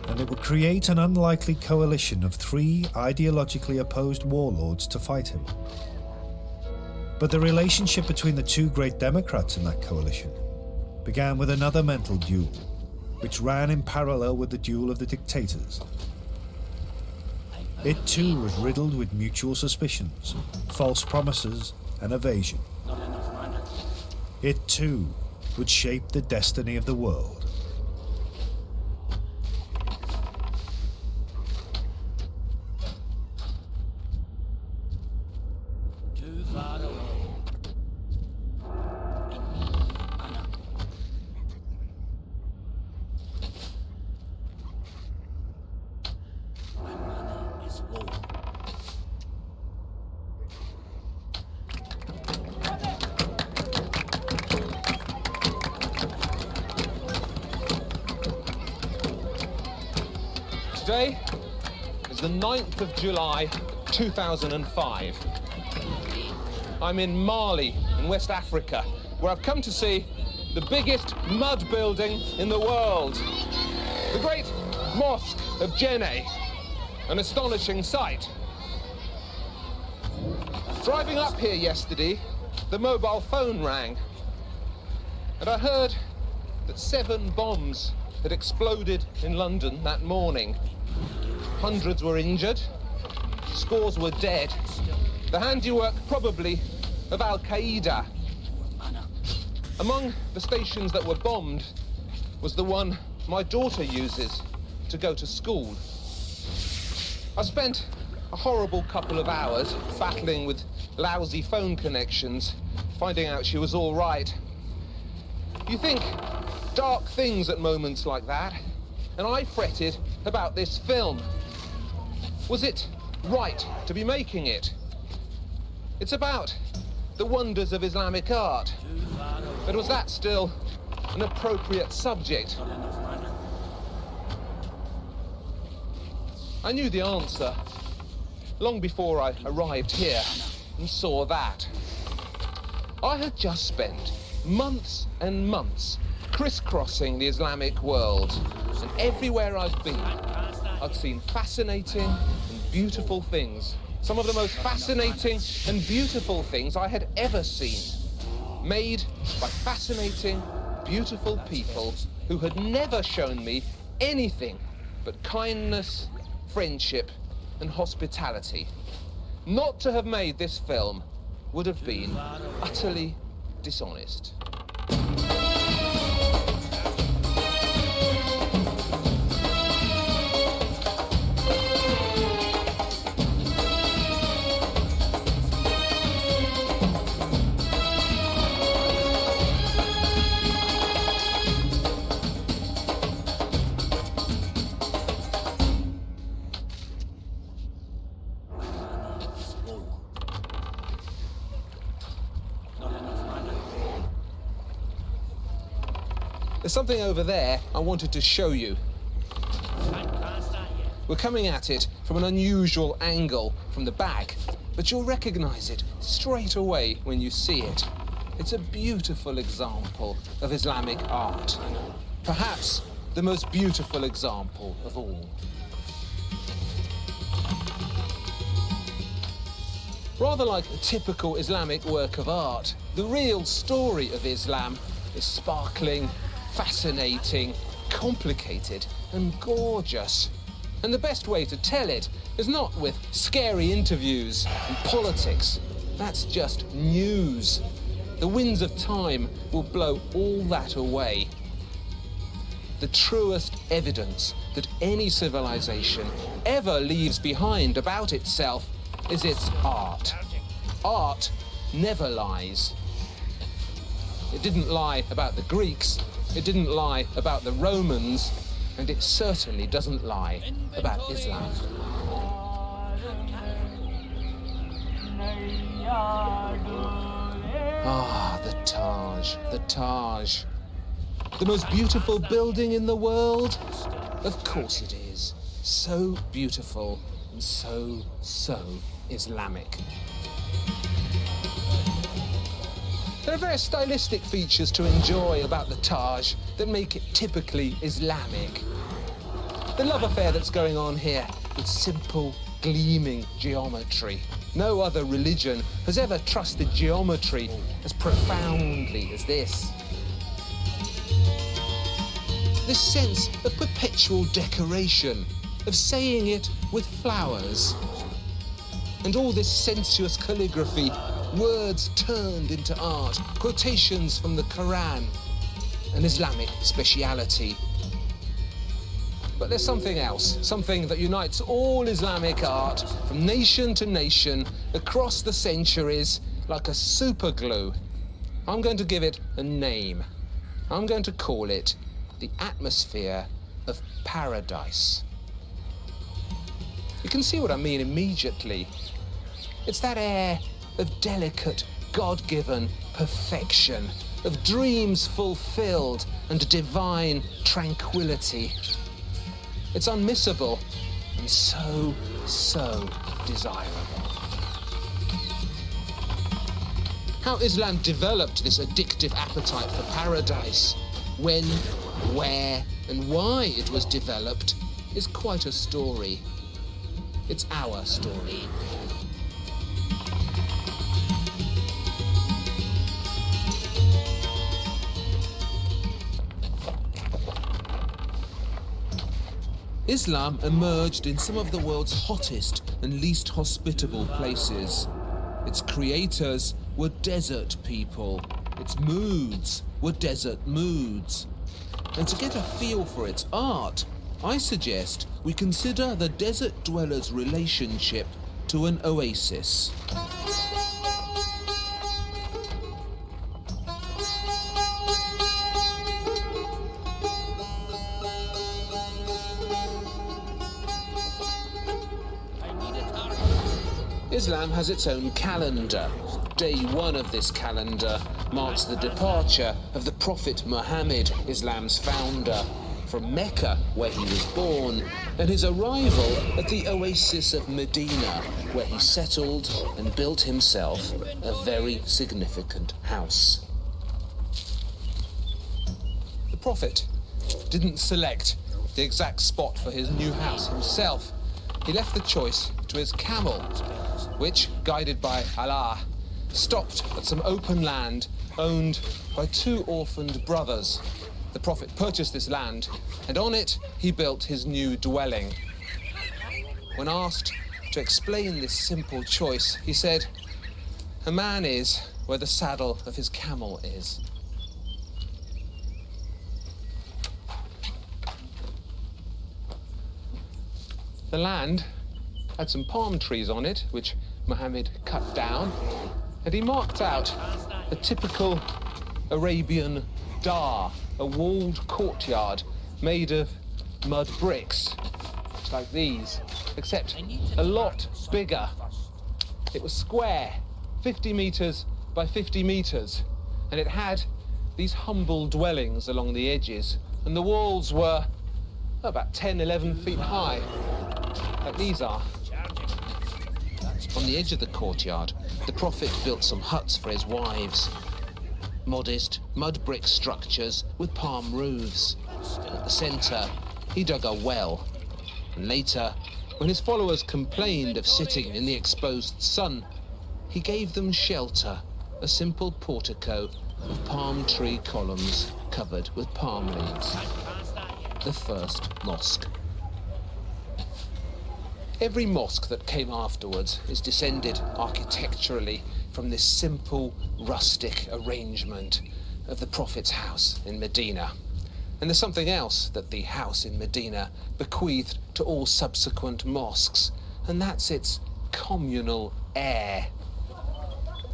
And it would create an unlikely coalition of 3 ideologically opposed warlords to fight him. But the relationship between the 2 great Democrats in that coalition began with another mental duel, which ran in parallel with the duel of the dictators. It too was riddled with mutual suspicions, false promises, and evasion. It too would shape the destiny of the world. Today is the 9th of July, 2005. I'm in Mali, in West Africa, where I've come to see the biggest mud building in the world. The great Mosque of Djenné, an astonishing sight. Driving up here yesterday, the mobile phone rang, and I heard that 7 bombs had exploded in London that morning. Hundreds were injured, scores were dead. The handiwork, probably, of Al-Qaeda. Among the stations that were bombed was the one my daughter uses to go to school. I spent a horrible couple of hours battling with lousy phone connections, finding out she was all right. You think dark things at moments like that, and I fretted about this film. Was it right to be making it? It's about the wonders of Islamic art. But was that still an appropriate subject? I knew the answer long before I arrived here and saw that. I had just spent months and months crisscrossing the Islamic world, and everywhere I've been, I'd seen fascinating and beautiful things. Some of the most fascinating and beautiful things I had ever seen, made by fascinating, beautiful people who had never shown me anything but kindness, friendship, and hospitality. Not to have made this film would have been utterly dishonest. There's something over there I wanted to show you. We're coming at it from an unusual angle from the back, but you'll recognize it straight away when you see it. It's a beautiful example of Islamic art. Perhaps the most beautiful example of all. Rather like a typical Islamic work of art, The real story of Islam is sparkling, fascinating, complicated, and gorgeous. And the best way to tell it is not with scary interviews and politics. That's just news. The winds of time will blow all that away. The truest evidence that any civilization ever leaves behind about itself is its art. Art never lies. It didn't lie about the Greeks, it didn't lie about the Romans, and it certainly doesn't lie about Islam. Ah, the Taj, the Taj. The most beautiful building in the world? Of course it is. So beautiful and so Islamic. There are various stylistic features to enjoy about the Taj that make it typically Islamic. The love affair that's going on here with simple, gleaming geometry. No other religion has ever trusted geometry as profoundly as this. This sense of perpetual decoration, of saying it with flowers. And all this sensuous calligraphy, words turned into art, quotations from the Quran, an Islamic speciality. But there's something else, something that unites all Islamic art from nation to nation across the centuries like a super glue. I'm going to give it a name. I'm going to call it the atmosphere of paradise. You can see what I mean immediately. It's that air of delicate, God-given perfection, of dreams fulfilled and divine tranquility. It's unmissable and so desirable. How Islam developed this addictive appetite for paradise, when, where, and why it was developed is quite a story. It's our story. Islam emerged in some of the world's hottest and least hospitable places. Its creators were desert people. Its moods were desert moods. And to get a feel for its art, I suggest we consider the desert dweller's relationship to an oasis. Islam has its own calendar. Day 1 of this calendar marks the departure of the Prophet Muhammad, Islam's founder, from Mecca, where he was born, and his arrival at the oasis of Medina, where he settled and built himself a very significant house. The Prophet didn't select the exact spot for his new house himself. He left the choice to his camel, which, guided by Allah, stopped at some open land owned by 2 orphaned brothers. The Prophet purchased this land, and on it he built his new dwelling. When asked to explain this simple choice, he said, "A man is where the saddle of his camel is." The land had some palm trees on it, which Muhammad cut down, and he marked out a typical Arabian dar, a walled courtyard made of mud bricks, like these, except a lot bigger. It was square, 50 meters by 50 meters, and it had these humble dwellings along the edges, and the walls were about 10, 11 feet high, like these are. On the edge of the courtyard, the Prophet built some huts for his wives. Modest, mud brick structures with palm roofs. At the center, he dug a well. And later, when his followers complained of sitting in the exposed sun, he gave them shelter a simple portico of palm tree columns covered with palm leaves. The first mosque. Every mosque that came afterwards is descended architecturally from this simple, rustic arrangement of the Prophet's house in Medina. And there's something else that the house in Medina bequeathed to all subsequent mosques, and that's its communal air.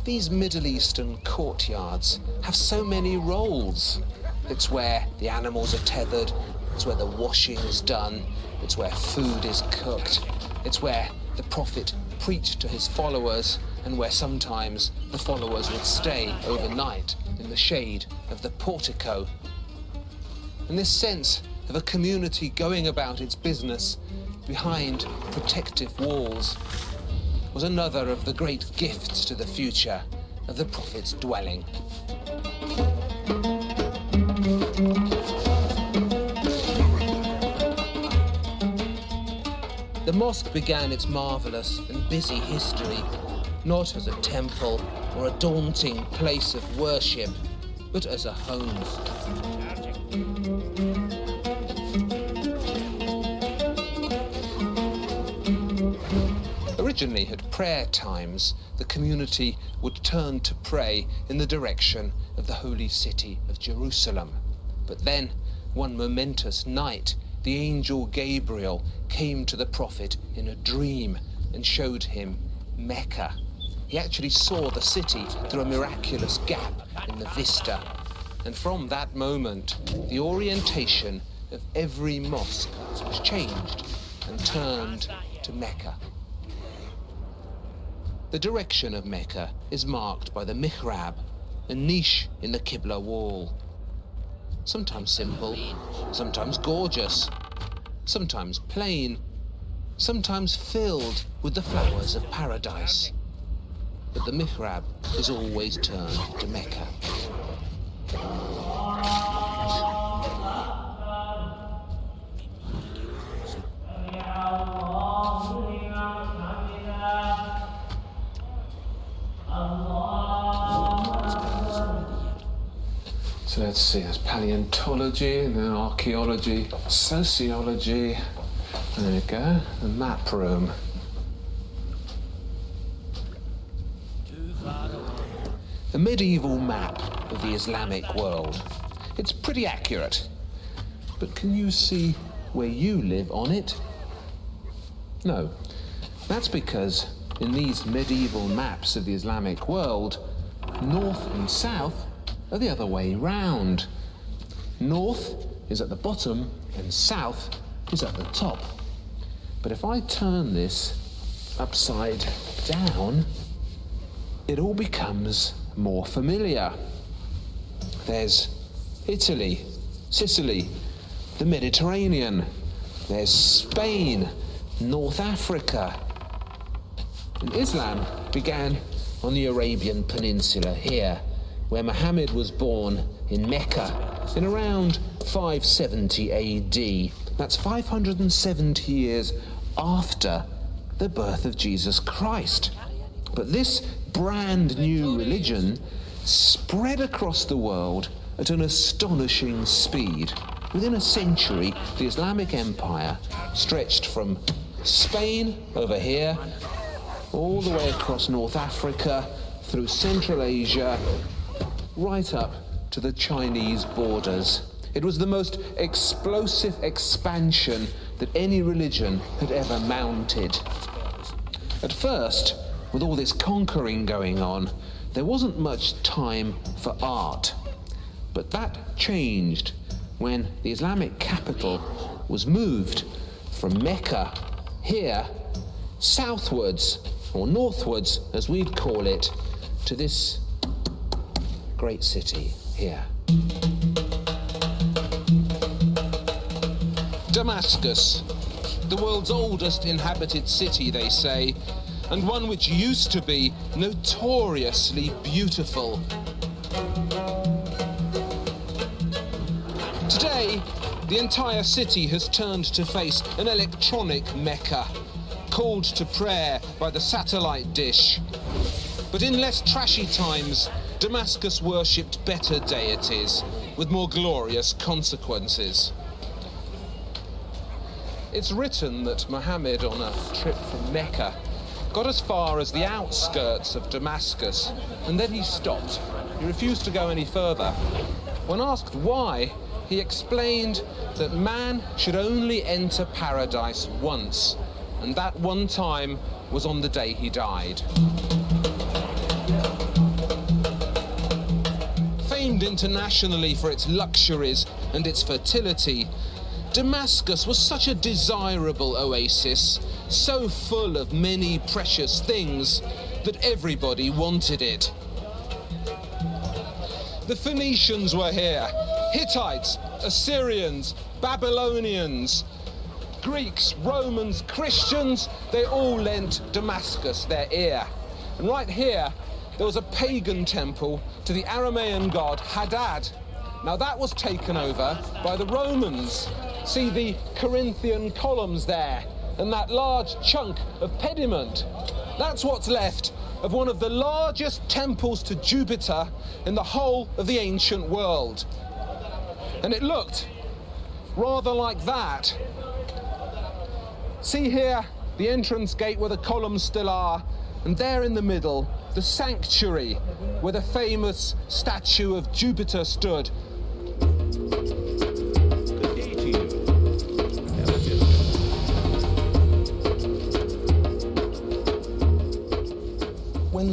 These Middle Eastern courtyards have so many roles. It's where the animals are tethered, it's where the washing is done, it's where food is cooked, it's where the Prophet preached to his followers, and where sometimes the followers would stay overnight in the shade of the portico. And this sense of a community going about its business behind protective walls was another of the great gifts to the future of the Prophet's dwelling. The mosque began its marvelous and busy history not as a temple or a daunting place of worship, but as a home. Originally, at prayer times, the community would turn to pray in the direction of the holy city of Jerusalem. But then, one momentous night, the angel Gabriel came to the Prophet in a dream and showed him Mecca. He actually saw the city through a miraculous gap in the vista. And from that moment, the orientation of every mosque was changed and turned to Mecca. The direction of Mecca is marked by the mihrab, a niche in the Qibla wall. Sometimes simple, sometimes gorgeous, sometimes plain, sometimes filled with the flowers of paradise. But the mihrab is always turned to Mecca. So let's see, there's paleontology, and then archaeology, sociology. There we go, the map room. A medieval map of the Islamic world. It's pretty accurate. But can you see where you live on it? No. That's because in these medieval maps of the Islamic world, north and south are the other way round. North is at the bottom and south is at the top. But if I turn this upside down, it all becomes more familiar. There's Italy, Sicily, the Mediterranean. There's Spain, North Africa. And Islam began on the Arabian Peninsula here, where Muhammad was born in Mecca in around 570 AD. That's 570 years after the birth of Jesus Christ. But this brand new religion spread across the world at an astonishing speed. Within a century, the Islamic Empire stretched from Spain over here, all the way across North Africa, through Central Asia, right up to the Chinese borders. It was the most explosive expansion that any religion had ever mounted. At first, with all this conquering going on, there wasn't much time for art. But that changed when the Islamic capital was moved from Mecca here southwards, or northwards as we'd call it, to this great city here. Damascus, the world's oldest inhabited city, they say, and one which used to be notoriously beautiful. Today, the entire city has turned to face an electronic Mecca, called to prayer by the satellite dish. But in less trashy times, Damascus worshipped better deities with more glorious consequences. It's written that Muhammad, on a trip from Mecca, got as far as the outskirts of Damascus, and then he stopped. He refused to go any further. When asked why, he explained that man should only enter paradise once, and that one time was on the day he died. Famed internationally for its luxuries and its fertility, Damascus was such a desirable oasis, so full of many precious things, that everybody wanted it. The Phoenicians were here, Hittites, Assyrians, Babylonians, Greeks, Romans, Christians, they all lent Damascus their ear. And right here, there was a pagan temple to the Aramaean god Hadad. Now that was taken over by the Romans. See the Corinthian columns there, and that large chunk of pediment. That's what's left of one of the largest temples to Jupiter in the whole of the ancient world. And it looked rather like that. See here, the entrance gate where the columns still are, and there in the middle, the sanctuary where the famous statue of Jupiter stood. When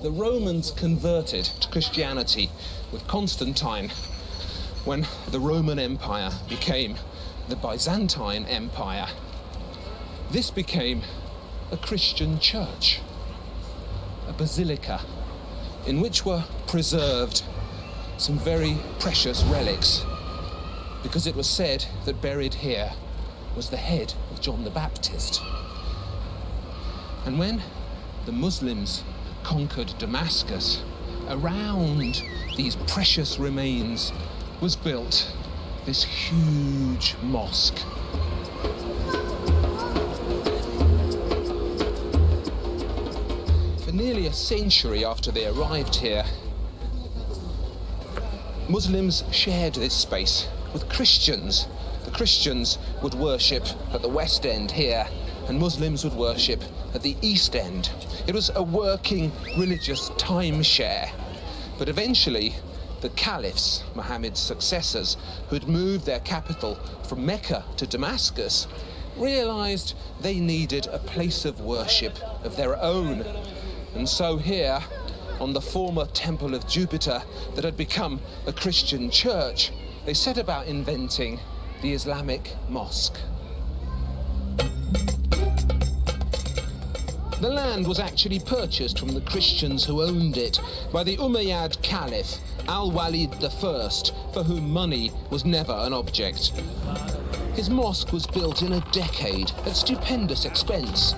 the Romans converted to Christianity with Constantine, when the Roman Empire became the Byzantine Empire, this became a Christian church, a basilica, in which were preserved some very precious relics, because it was said that buried here was the head of John the Baptist. And when the Muslims conquered Damascus, around these precious remains was built this huge mosque. For nearly a century after they arrived here, Muslims shared this space with Christians. The Christians would worship at the West End here, and Muslims would worship at the East End. It was a working religious timeshare. But eventually, the caliphs, Muhammad's successors, who had moved their capital from Mecca to Damascus, realized they needed a place of worship of their own. And so here, on the former temple of Jupiter that had become a Christian church, they set about inventing the Islamic Mosque. The land was actually purchased from the Christians who owned it by the Umayyad Caliph Al-Walid I, for whom money was never an object. His mosque was built in a decade at stupendous expense.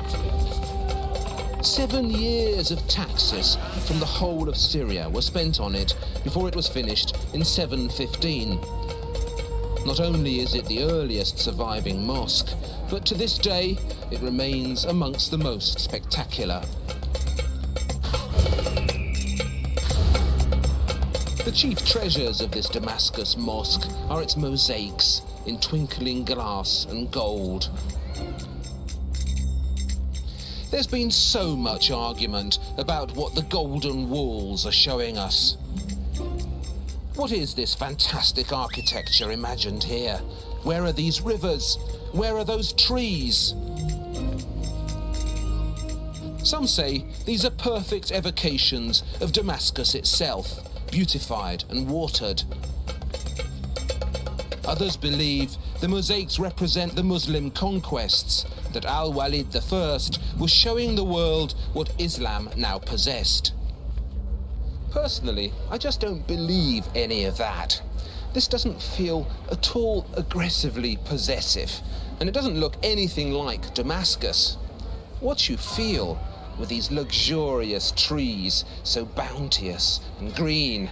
7 years of taxes from the whole of Syria were spent on it before it was finished in 715. Not only is it the earliest surviving mosque, but to this day it remains amongst the most spectacular. The chief treasures of this Damascus mosque are its mosaics in twinkling glass and gold. There's been so much argument about what the golden walls are showing us. What is this fantastic architecture imagined here? Where are these rivers? Where are those trees? Some say these are perfect evocations of Damascus itself, beautified and watered. Others believe the mosaics represent the Muslim conquests, that Al-Walid I was showing the world what Islam now possessed. Personally, I just don't believe any of that. This doesn't feel at all aggressively possessive, and it doesn't look anything like Damascus. What you feel with these luxurious trees, so bounteous and green,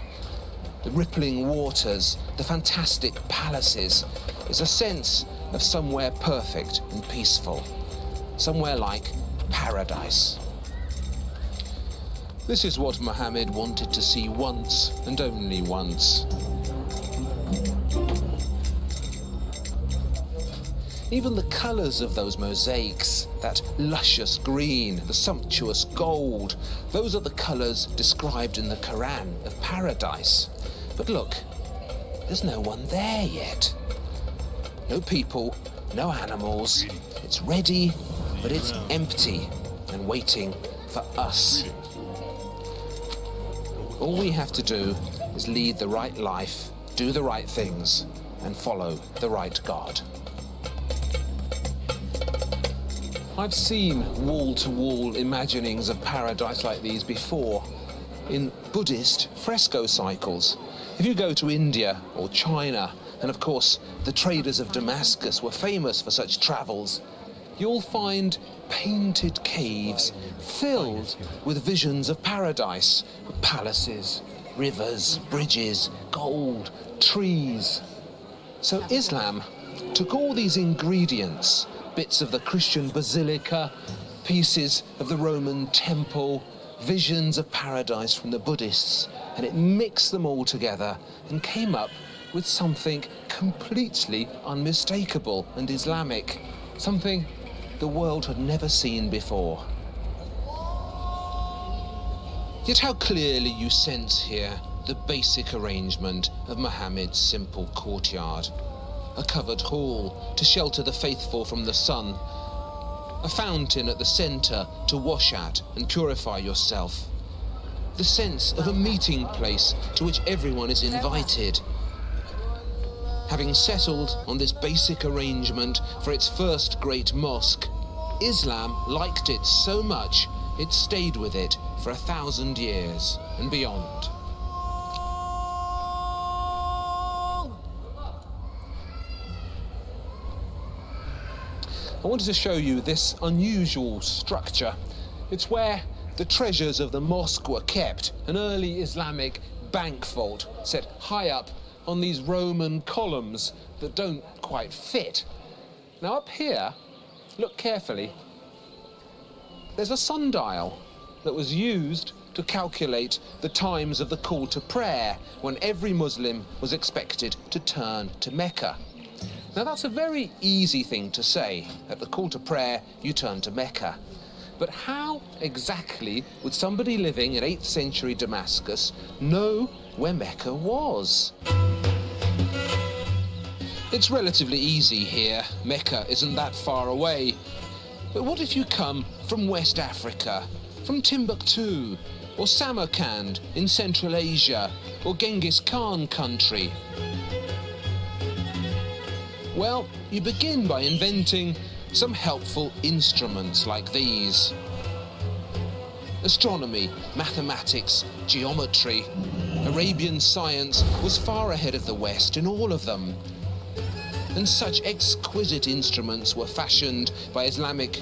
the rippling waters, the fantastic palaces, is a sense of somewhere perfect and peaceful, somewhere like paradise. This is what Muhammad wanted to see once and only once. Even the colours of those mosaics, that luscious green, the sumptuous gold, those are the colours described in the Quran of paradise. But look, there's no one there yet. No people, no animals. It's ready, but it's empty and waiting for us. All we have to do is lead the right life, do the right things, and follow the right God. I've seen wall-to-wall imaginings of paradise like these before, in Buddhist fresco cycles. If you go to India or China, and of course the traders of Damascus were famous for such travels, you'll find painted caves filled with visions of paradise, palaces, rivers, bridges, gold, trees. So Islam took all these ingredients, bits of the Christian basilica, pieces of the Roman temple, visions of paradise from the Buddhists, and it mixed them all together and came up with something completely unmistakable and Islamic, something the world had never seen before. Yet how clearly you sense here the basic arrangement of Muhammad's simple courtyard. A covered hall to shelter the faithful from the sun, a fountain at the centre to wash at and purify yourself, the sense of a meeting place to which everyone is invited. Having settled on this basic arrangement for its first great mosque, Islam liked it so much it stayed with it for 1,000 years and beyond. I wanted to show you this unusual structure. It's where the treasures of the mosque were kept, an early Islamic bank vault set high up on these Roman columns that don't quite fit. Now up here, look carefully, there's a sundial that was used to calculate the times of the call to prayer when every Muslim was expected to turn to Mecca. Now that's a very easy thing to say. At the call to prayer, you turn to Mecca. But how exactly would somebody living in 8th century Damascus know where Mecca was? It's relatively easy here. Mecca isn't that far away. But what if you come from West Africa, from Timbuktu, or Samarkand in Central Asia, or Genghis Khan country? Well, you begin by inventing some helpful instruments like these. Astronomy, mathematics, geometry. Arabian science was far ahead of the West in all of them. And such exquisite instruments were fashioned by Islamic...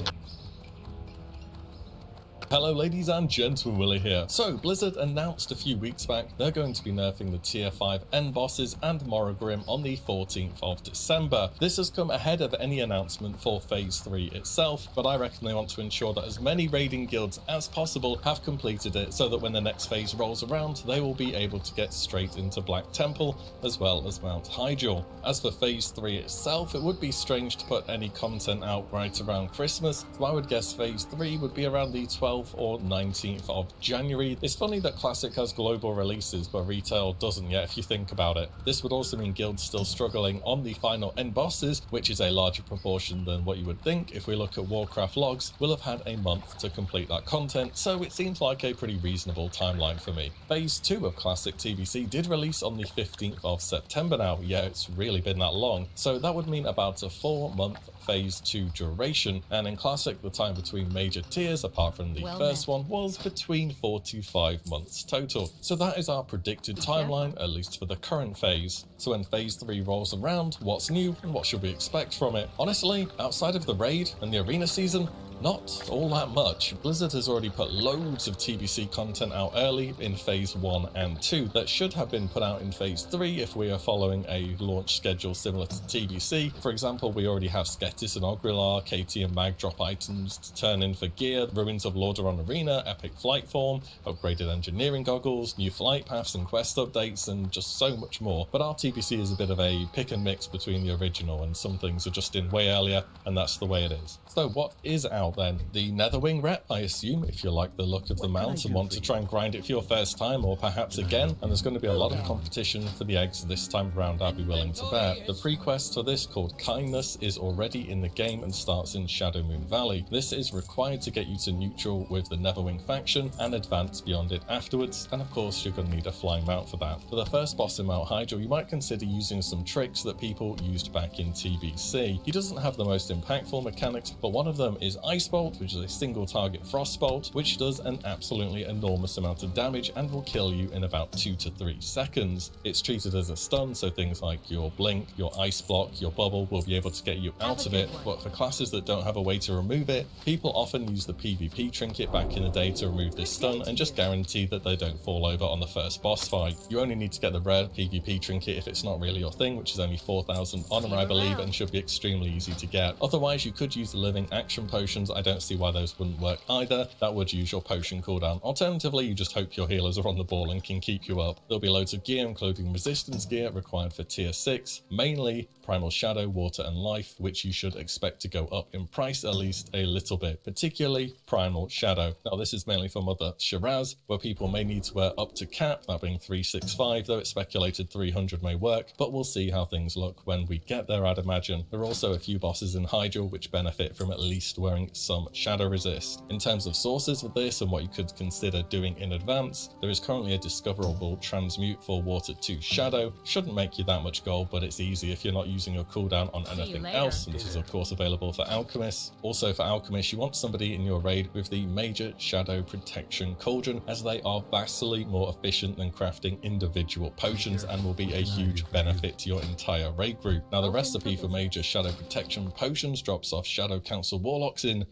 Hello ladies and gentlemen, Willie here. So, Blizzard announced a few weeks back they're going to be nerfing the Tier 5 end bosses and Morrogrim on the 14th of December. This has come ahead of any announcement for Phase 3 itself, but I reckon they want to ensure that as many raiding guilds as possible have completed it so that when the next phase rolls around, they will be able to get straight into Black Temple as well as Mount Hyjal. As for Phase 3 itself, it would be strange to put any content out right around Christmas, so I would guess Phase 3 would be around the 12th or 19th of January. It's funny that Classic has global releases but retail doesn't yet if you think about it. This would also mean guilds still struggling on the final end bosses, which is a larger proportion than what you would think. If we look at Warcraft logs, we'll have had a month to complete that content, so it seems like a pretty reasonable timeline for me. Phase 2 of Classic TBC did release on the 15th of September now. Yeah, it's really been that long. So that would mean about a 4-month Phase 2 duration, and in Classic the time between major tiers, apart from the first one, was between 4 to 5 months total. So that is our predicted timeline, at least for the current phase. So when Phase 3 rolls around, what's new and what should we expect from it? Honestly, outside of the raid and the arena season, Not all that much. Blizzard has already put loads of TBC content out early in Phase 1 and 2 that should have been put out in Phase 3 if we are following a launch schedule similar to TBC. For example, we already have Sketis and Ogrilar, KT and Mag drop items to turn in for gear, Ruins of Lordaeron Arena, Epic Flight Form, upgraded engineering goggles, new flight paths and quest updates, and just so much more. But our TBC is a bit of a pick and mix between the original, and some things are just in way earlier, and that's the way it is. So what is out then? The Netherwing rep, I assume, if you like the look of the mount and want to try and grind it for your first time, or perhaps again, and there's going to be a lot of competition for the eggs this time around, I'd be willing to bet. The pre-quest for this, called Kindness, is already in the game and starts in Shadowmoon Valley. This is required to get you to neutral with the Netherwing faction and advance beyond it afterwards, and of course you're going to need a flying mount for that. For the first boss in Mount Hydra, you might consider using some tricks that people used back in TBC. He doesn't have the most impactful mechanics, but one of them is Ice Bolt, which is a single target frost bolt, which does an absolutely enormous amount of damage and will kill you in about 2 to 3 seconds. It's treated as a stun, so things like your blink, your ice block, your bubble will be able to get you out of it, but for classes that don't have a way to remove it, people often use the PvP trinket back in the day to remove this stun and just guarantee that they don't fall over on the first boss fight. You only need to get the rare PvP trinket if it's not really your thing, which is only 4,000 honor, I believe, and should be extremely easy to get. Otherwise, you could use the living action potions. I don't see why those wouldn't work either. That would use your potion cooldown. Alternatively, you just hope your healers are on the ball and can keep you up. There'll be loads of gear, including resistance gear required for tier 6, mainly Primal Shadow, Water and Life, which you should expect to go up in price at least a little bit, particularly Primal Shadow. Now this is mainly for Mother Shiraz, where people may need to wear up to cap, that being 365, though it's speculated 300 may work, but we'll see how things look when we get there, I'd imagine. There are also a few bosses in Hydra which benefit from at least wearing some Shadow Resist. In terms of sources for this and what you could consider doing in advance, there is currently a discoverable transmute for Water to Shadow. Shouldn't make you that much gold, but it's easy if you're not using your cooldown on anything else, and this is of course available for Alchemists. Also for Alchemists, you want somebody in your raid with the Major Shadow Protection Cauldron, as they are vastly more efficient than crafting individual potions and will be a huge benefit to your entire raid group. Now the recipe for Major Shadow Protection Potions drops off Shadow Council Warlocks in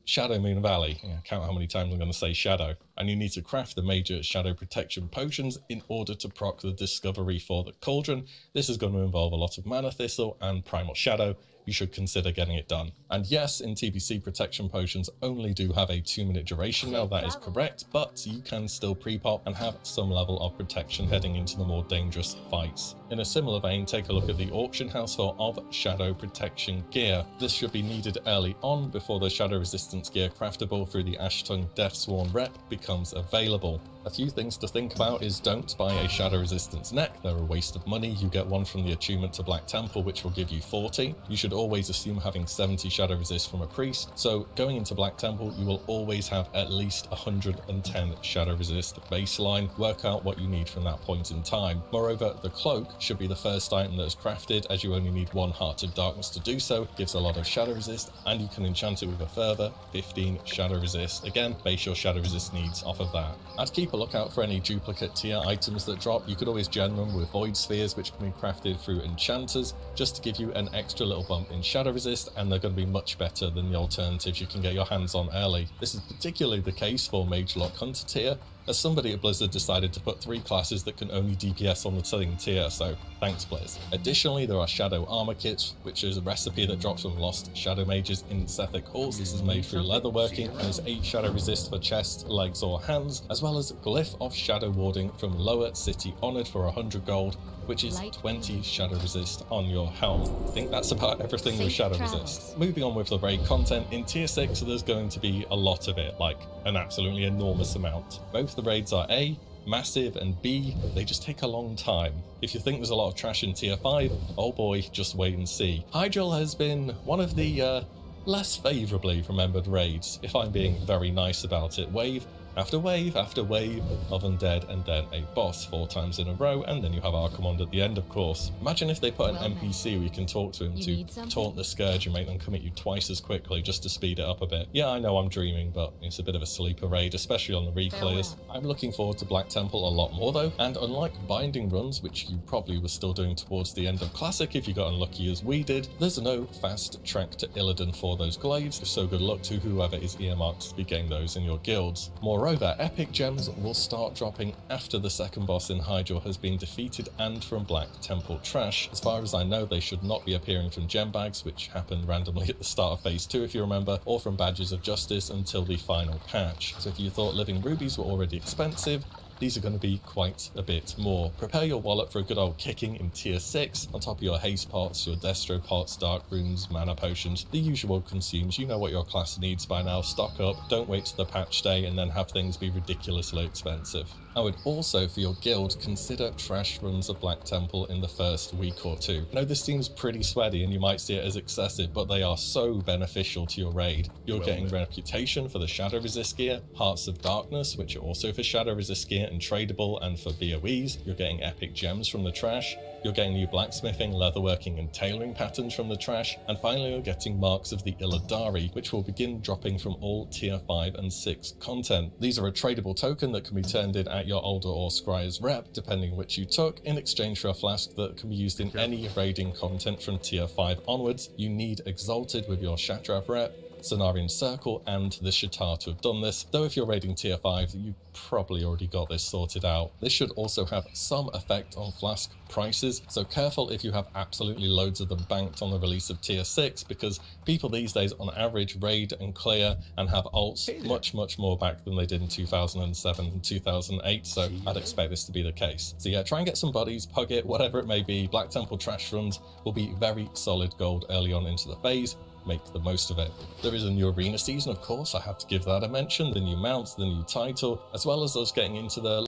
Shadowmoon Valley. Count how many times I'm going to say shadow. And you need to craft the Major Shadow Protection Potions in order to proc the discovery for the Cauldron. This is going to involve a lot of Mana Thistle and Primal Shadow. You should consider getting it done. And yes, in TBC, protection potions only do have a 2-minute duration now, that is correct, but you can still pre-pop and have some level of protection heading into the more dangerous fights. In a similar vein, take a look at the auction house for of Shadow Protection gear. This should be needed early on before the Shadow Resistance gear craftable through the Ashtongue Deathsworn rep becomes available. A few things to think about is don't buy a Shadow Resistance neck, they're a waste of money. You get one from the attunement to Black Temple, which will give you 40. You should always assume having 70 Shadow Resist from a priest, so going into Black Temple you will always have at least 110 Shadow Resist baseline. Work out what you need from that point in time. Moreover, the cloak should be the first item that is crafted, as you only need 1 Heart of Darkness to do so. Gives a lot of Shadow Resist, and you can enchant it with a further 15 Shadow Resist. Again, base your Shadow Resist needs off of that. I'd keep a lookout for any duplicate tier items that drop. You could always gem them with Void Spheres, which can be crafted through enchanters, just to give you an extra little bump in Shadow Resist, and they're going to be much better than the alternatives you can get your hands on early. This is particularly the case for Mage Lock Hunter tier, as somebody at Blizzard decided to put 3 classes that can only DPS on the same tier, so thanks Blizz. Additionally, there are Shadow Armor Kits, which is a recipe that drops from Lost Shadow Mages in Sethic Halls. This is made through leatherworking and is 8 Shadow Resist for chest, legs or hands, as well as Glyph of Shadow Warding from Lower City Honored for 100 gold, which is 20 Shadow Resist on your helm. I think that's about everything with Shadow Resist. Moving on with the raid content, in tier 6 there's going to be a lot of it, like an absolutely enormous amount. Both the raids are A, massive, and B, they just take a long time. If you think there's a lot of trash in tier 5, oh boy, just wait and see. Hydril has been one of the less favourably remembered raids, if I'm being very nice about it. Wave after wave of undead, and then a boss 4 times in a row, and then you have Archimonde at the end, of course. Imagine if they put an NPC where you can talk to him to taunt the Scourge and make them come at you twice as quickly just to speed it up a bit. Yeah, I know I'm dreaming, but it's a bit of a sleeper raid, especially on the reclears. I'm looking forward to Black Temple a lot more though, and unlike binding runs, which you probably were still doing towards the end of Classic if you got unlucky as we did, there's no fast track to Illidan for those glaives, so good luck to whoever is earmarked to be getting those in your guilds. Moreover, epic gems will start dropping after the second boss in Hyjal has been defeated and from Black Temple trash. As far as I know, they should not be appearing from gem bags, which happened randomly at the start of Phase 2 if you remember, or from badges of justice until the final patch. So if you thought living rubies were already expensive, these are going to be quite a bit more. Prepare your wallet for a good old kicking in tier 6, on top of your haste pots, your destro pots, dark runes, mana potions, the usual consumes. You know what your class needs by now. Stock up, don't wait to the patch day and then have things be ridiculously expensive. I would also, for your guild, consider trash runs of Black Temple in the first week or two. I know this seems pretty sweaty and you might see it as excessive, but they are so beneficial to your raid. You're getting Reputation for the Shadow Resist gear, Hearts of Darkness, which are also for Shadow Resist gear and tradable and for BOEs. You're getting epic gems from the trash. You're getting new blacksmithing, leatherworking and tailoring patterns from the trash, and finally you're getting Marks of the Illidari, which will begin dropping from all tier 5 and 6 content. These are a tradable token that can be turned in at your Older or Scryer's rep, depending which you took, in exchange for a flask that can be used in any raiding content from tier 5 onwards. You need Exalted with your Shatrav rep, Cenarian Circle and the Shatar to have done this, though if you're raiding tier 5 you probably already got this sorted out. This should also have some effect on flask prices, so careful if you have absolutely loads of them banked on the release of tier 6, because people these days on average raid and clear and have alts much more back than they did in 2007 and 2008, so I'd expect this to be the case. So yeah, try and get some buddies, pug it, whatever it may be. Black Temple trash runs will be very solid gold early on into the phase. Make the most of it. There is a new arena season, of course, I have to give that a mention, the new mounts, the new title, as well as us getting into the